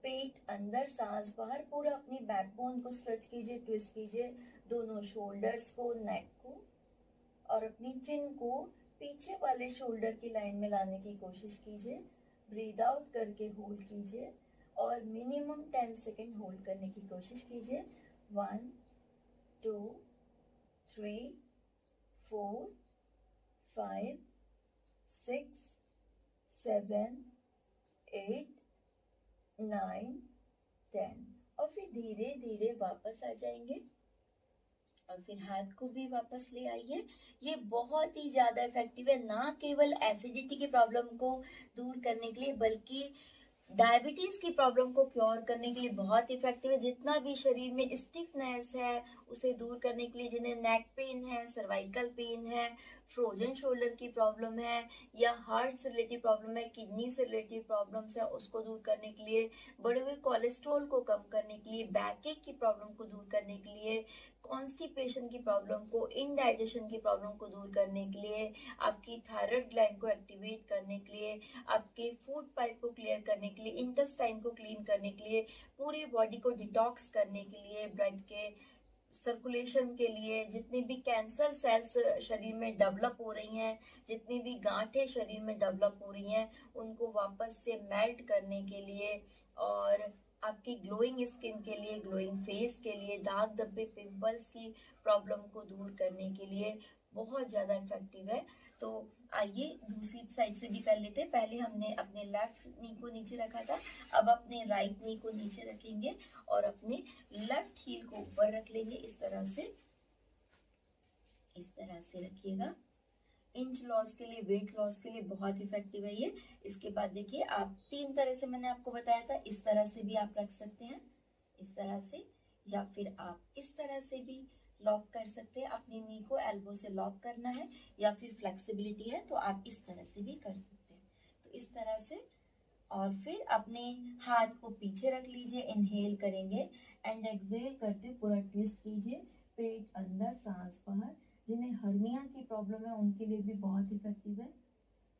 पेट अंदर सांस बाहर। पूरा अपनी बैकबोन को स्ट्रेच कीजिए, ट्विस्ट कीजिए, दोनों शोल्डर्स को, नेक को और अपनी चिन को पीछे वाले शोल्डर की लाइन में लाने की कोशिश कीजिए। ब्रीद आउट करके होल्ड कीजिए और मिनिमम 10 सेकेंड होल्ड करने की कोशिश कीजिए। 1 2 3 4 5 6 7 8 9 10 और फिर धीरे धीरे वापस आ जाएंगे और फिर हाथ को भी वापस ले आइए। ये बहुत ही ज्यादा इफेक्टिव है, ना केवल एसिडिटी की प्रॉब्लम को दूर करने के लिए बल्कि डायबिटीज की प्रॉब्लम को क्योर करने के लिए बहुत इफेक्टिव है। जितना भी शरीर में स्टिफनेस है उसे दूर करने के लिए, जिन्हें नेक पेन है, सर्वाइकल पेन है, फ्रोजन शोल्डर की प्रॉब्लम है या हार्ट से रिलेटेड प्रॉब्लम है, किडनी से रिलेटेड प्रॉब्लम्स है, उसको दूर करने के लिए, बढ़े हुए कोलेस्ट्रॉल को कम करने के लिए, बैक की प्रॉब्लम को दूर करने के लिए, कॉन्स्टिपेशन की प्रॉब्लम को, इनडाइजेशन की प्रॉब्लम को दूर करने के लिए, आपकी थायराइड ग्लैंड को एक्टिवेट करने के लिए, आपके फूड पाइप को क्लियर करने के लिए, इंटेस्टाइन को क्लीन करने के लिए, पूरे बॉडी को डिटॉक्स करने के लिए, ब्लड के सर्कुलेशन के लिए, जितनी भी कैंसर सेल्स शरीर में डेवलप हो रही हैं, जितनी भी गांठें शरीर में डेवलप हो रही हैं, उनको वापस से मेल्ट करने के लिए और आपकी ग्लोइंग स्किन के लिए, ग्लोइंग फेस के लिए, दाग धब्बे पिंपल्स की प्रॉब्लम को दूर करने के लिए बहुत ज़्यादा इफेक्टिव है। तो आइए दूसरी साइड से भी कर लेते हैं। पहले हमने अपने लेफ्ट नी को नीचे रखा था, अब अपने राइट नी को नीचे रखेंगे और अपने लेफ्ट हील को ऊपर रख लेंगे। इस तरह से रखिएगा। इंच लॉस के लिए, वेट लॉस के लिए बहुत इफेक्टिव है ये। इसके बाद देखिए, आप 3 तरह से मैंने आपको बताया था, इस तरह से भी आप रख सकते हैं, इस तरह से, या फिर आप इस तरह से भी लॉक कर सकते हैं। अपनी नी को एल्बो से लॉक करना है या फिर फ्लेक्सिबिलिटी है तो आप इस तरह से भी कर सकते हैं। तो इस तरह से, और फिर अपने हाथ को पीछे रख लीजिए, इनहेल करेंगे एंड एक्सहेल करते पूरा ट्विस्ट कीजिए, पेट अंदर, सांस बाहर। जिन्हें हर्निया की प्रॉब्लम है उनके लिए भी बहुत इफेक्टिव है।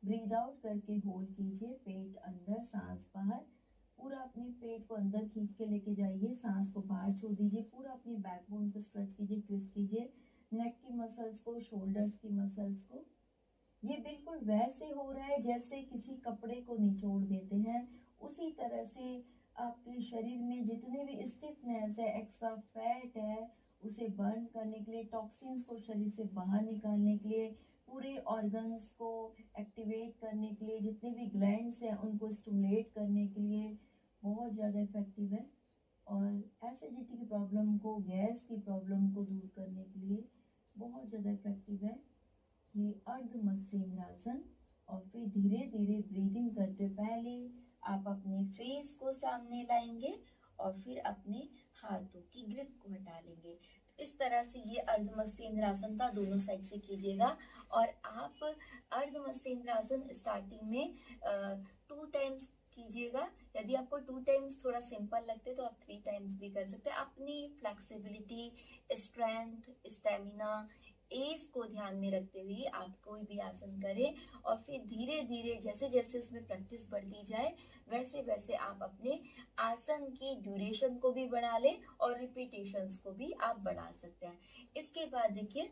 ब्रीद आउट करके होल्ड कीजिए, पेट अंदर, सांस बाहर। पूरा अपने पेट को अंदर खींच के लेके जाइए, सांस को बाहर छोड़ दीजिए। पूरा अपनी बैकबोन को स्ट्रेच कीजिए, ट्विस्ट कीजिए, नेक की मसल्स को, शोल्डर्स की मसल्स को। ये बिल्कुल वैसे हो रहा है जैसे किसी कपड़े को निचोड़ देते हैं। उसी तरह से आपके शरीर में जितने भी स्टिफनेस है, एक्स्ट्रा फैट है, उसे बर्न करने के लिए, टॉक्सिन्स को शरीर से बाहर निकालने के लिए, पूरे ऑर्गन्स को एक्टिवेट करने के लिए, जितने भी ग्लैंड्स हैं उनको स्टिमुलेट करने के लिए बहुत ज़्यादा इफेक्टिव है। और एसिडिटी की प्रॉब्लम को, गैस की प्रॉब्लम को दूर करने के लिए बहुत ज़्यादा इफेक्टिव है ये अर्ध मत्स्येंद्रासन। और फिर धीरे धीरे ब्रीदिंग करते पहले आप अपने फेस को सामने लाएंगे और फिर अपने हाथों की ग्रिप को हटा लेंगे। तो इस तरह से ये अर्ध मत्स्येंद्रासन था, दोनों साइड से कीजिएगा। और आप अर्ध मत्स्येंद्रासन स्टार्टिंग में 2 टाइम्स कीजिएगा। यदि आपको 2 टाइम्स थोड़ा सिंपल लगते हैं तो आप 3 टाइम्स भी कर सकते हैं। अपनी फ्लेक्सिबिलिटी, स्ट्रेंथ, स्टेमिना, एज को ध्यान में रखते हुए आप कोई भी आसन करें और फिर धीरे धीरे जैसे जैसे उसमें प्रैक्टिस बढ़ती जाए वैसे वैसे आप अपने आसन की ड्यूरेशन को भी बढ़ा लें और रिपीटेशंस को भी आप बढ़ा सकते हैं। इसके बाद देखिए,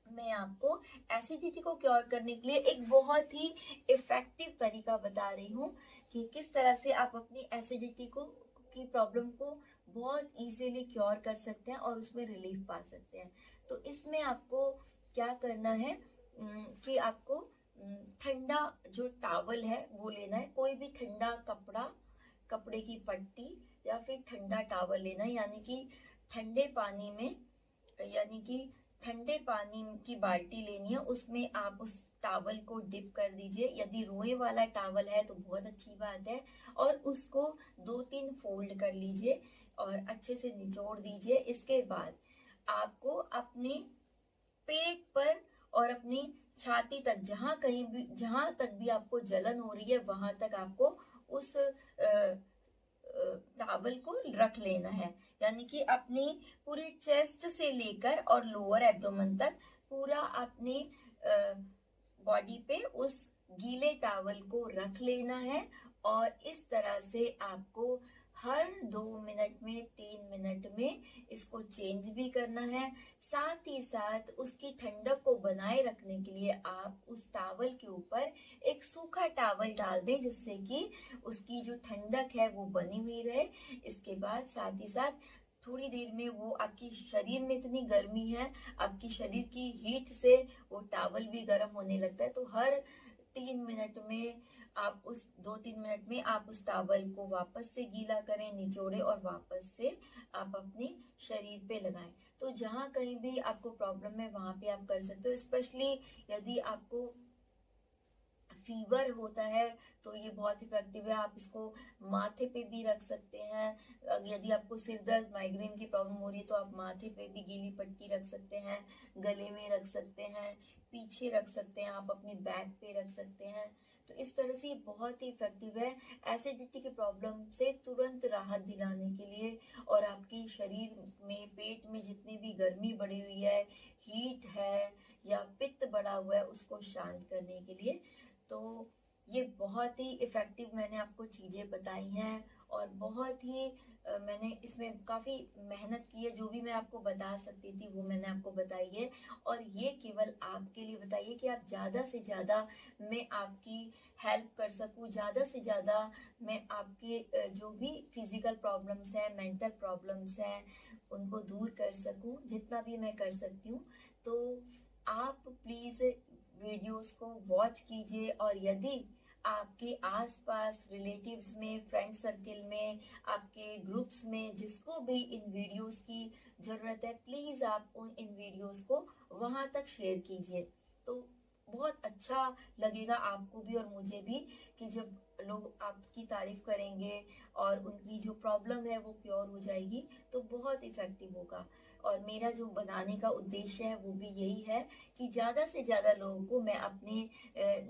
मैं आपको एसिडिटी को क्योर करने के लिए एक बहुत ही इफेक्टिव तरीका बता रही हूँ कि किस तरह से आप अपनी एसिडिटी की प्रॉब्लम को बहुत इजीली क्योर कर सकते हैं और उसमें रिलीफ पा सकते हैं। तो इसमें आपको क्या करना है कि आपको ठंडा जो टॉवल है वो लेना है, कोई भी ठंडा कपड़ा, कपड़े की पट्टी या फिर ठंडा टॉवल लेना है, यानी कि ठंडे पानी की बाल्टी लेनी है। उसमें आप उस टॉवल को डिप कर दीजिए। यदि रुई वाला टॉवल है तो बहुत अच्छी बात है, और उसको 2-3 फोल्ड कर लीजिए और अच्छे से निचोड़ दीजिए। इसके बाद आपको अपने पेट पर और अपनी छाती तक, जहां तक भी आपको जलन हो रही है वहां तक आपको उस टॉवल को रख लेना है। यानी कि अपनी पूरे चेस्ट से लेकर और लोअर एब्डोमेन तक पूरा अपने बॉडी पे उस गीले टॉवल को रख लेना है। और इस तरह से आपको हर 2 मिनट में, 3 मिनट में इसको चेंज भी करना है। साथ ही साथ उसकी ठंडक को बनाए रखने के लिए आप उस टॉवल के ऊपर एक सूखा टॉवल डाल दें, जिससे कि उसकी जो ठंडक है वो बनी हुई रहे। इसके बाद साथ ही साथ थोड़ी देर में वो, आपकी शरीर में इतनी गर्मी है, आपकी शरीर की हीट से वो टॉवल भी गर्म होने लगता है, तो हर 2-3 मिनट में आप उस टॉवल को वापस से गीला करें, निचोड़े और वापस से आप अपने शरीर पे लगाएं। तो जहाँ कहीं भी आपको प्रॉब्लम है वहां पे आप कर सकते हो। स्पेशली यदि आपको फीवर होता है तो ये बहुत इफेक्टिव है। आप इसको माथे पे भी रख सकते हैं। यदि आपको सिर दर्द, माइग्रेन की प्रॉब्लम हो रही है तो आप माथे पे भी गीली पट्टी रख सकते हैं, गले में रख सकते हैं, पीछे रख सकते हैं, आप अपनी बैक पे रख सकते हैं। तो इस तरह से ये बहुत ही इफेक्टिव है एसिडिटी की प्रॉब्लम से तुरंत राहत दिलाने के लिए, और आपके शरीर में, पेट में जितनी भी गर्मी बढ़ी हुई है, हीट है या पित्त बढ़ा हुआ है, उसको शांत करने के लिए। तो ये बहुत ही इफेक्टिव मैंने आपको चीजें बताई हैं, और बहुत ही मैंने इसमें काफी मेहनत की है। जो भी मैं आपको बता सकती थी वो मैंने आपको बताई है, और ये केवल आपके लिए बताइए कि आप ज्यादा से ज्यादा मैं आपकी हेल्प कर सकूं, ज्यादा से ज्यादा मैं आपके जो भी फिजिकल प्रॉब्लम्स हैं, मेंटल प्रॉब्लम्स हैं, उनको दूर कर सकूं, जितना भी मैं कर सकती हूँ। तो आप प्लीज वीडियोस को वॉच कीजिए, और यदि आपके आसपास रिलेटिव्स में, फ्रेंड सर्किल में, आपके ग्रुप्स में जिसको भी इन वीडियोस की जरूरत है, प्लीज आप इन वीडियोस को वहां तक शेयर कीजिए। तो बहुत अच्छा लगेगा आपको भी और मुझे भी कि जब लोग आपकी तारीफ करेंगे और उनकी जो प्रॉब्लम है वो क्योर हो जाएगी, तो बहुत इफेक्टिव होगा। और मेरा जो बनाने का उद्देश्य है वो भी यही है कि ज्यादा से ज्यादा लोगों को मैं अपने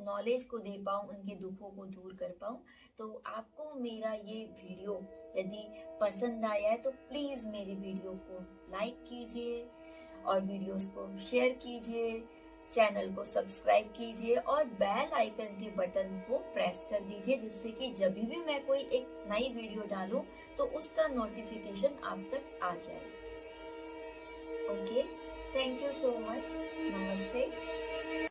नॉलेज को दे पाऊं, उनके दुखों को दूर कर पाऊं। तो आपको मेरा ये वीडियो यदि पसंद आया है तो प्लीज मेरी वीडियो को लाइक कीजिए और वीडियोस को शेयर कीजिए, चैनल को सब्सक्राइब कीजिए और बेल आइकन के बटन को प्रेस कर दीजिए, जिससे कि जब भी मैं कोई एक नई वीडियो डालूं तो उसका नोटिफिकेशन आप तक आ जाए। Okay, thank you so much. नमस्ते।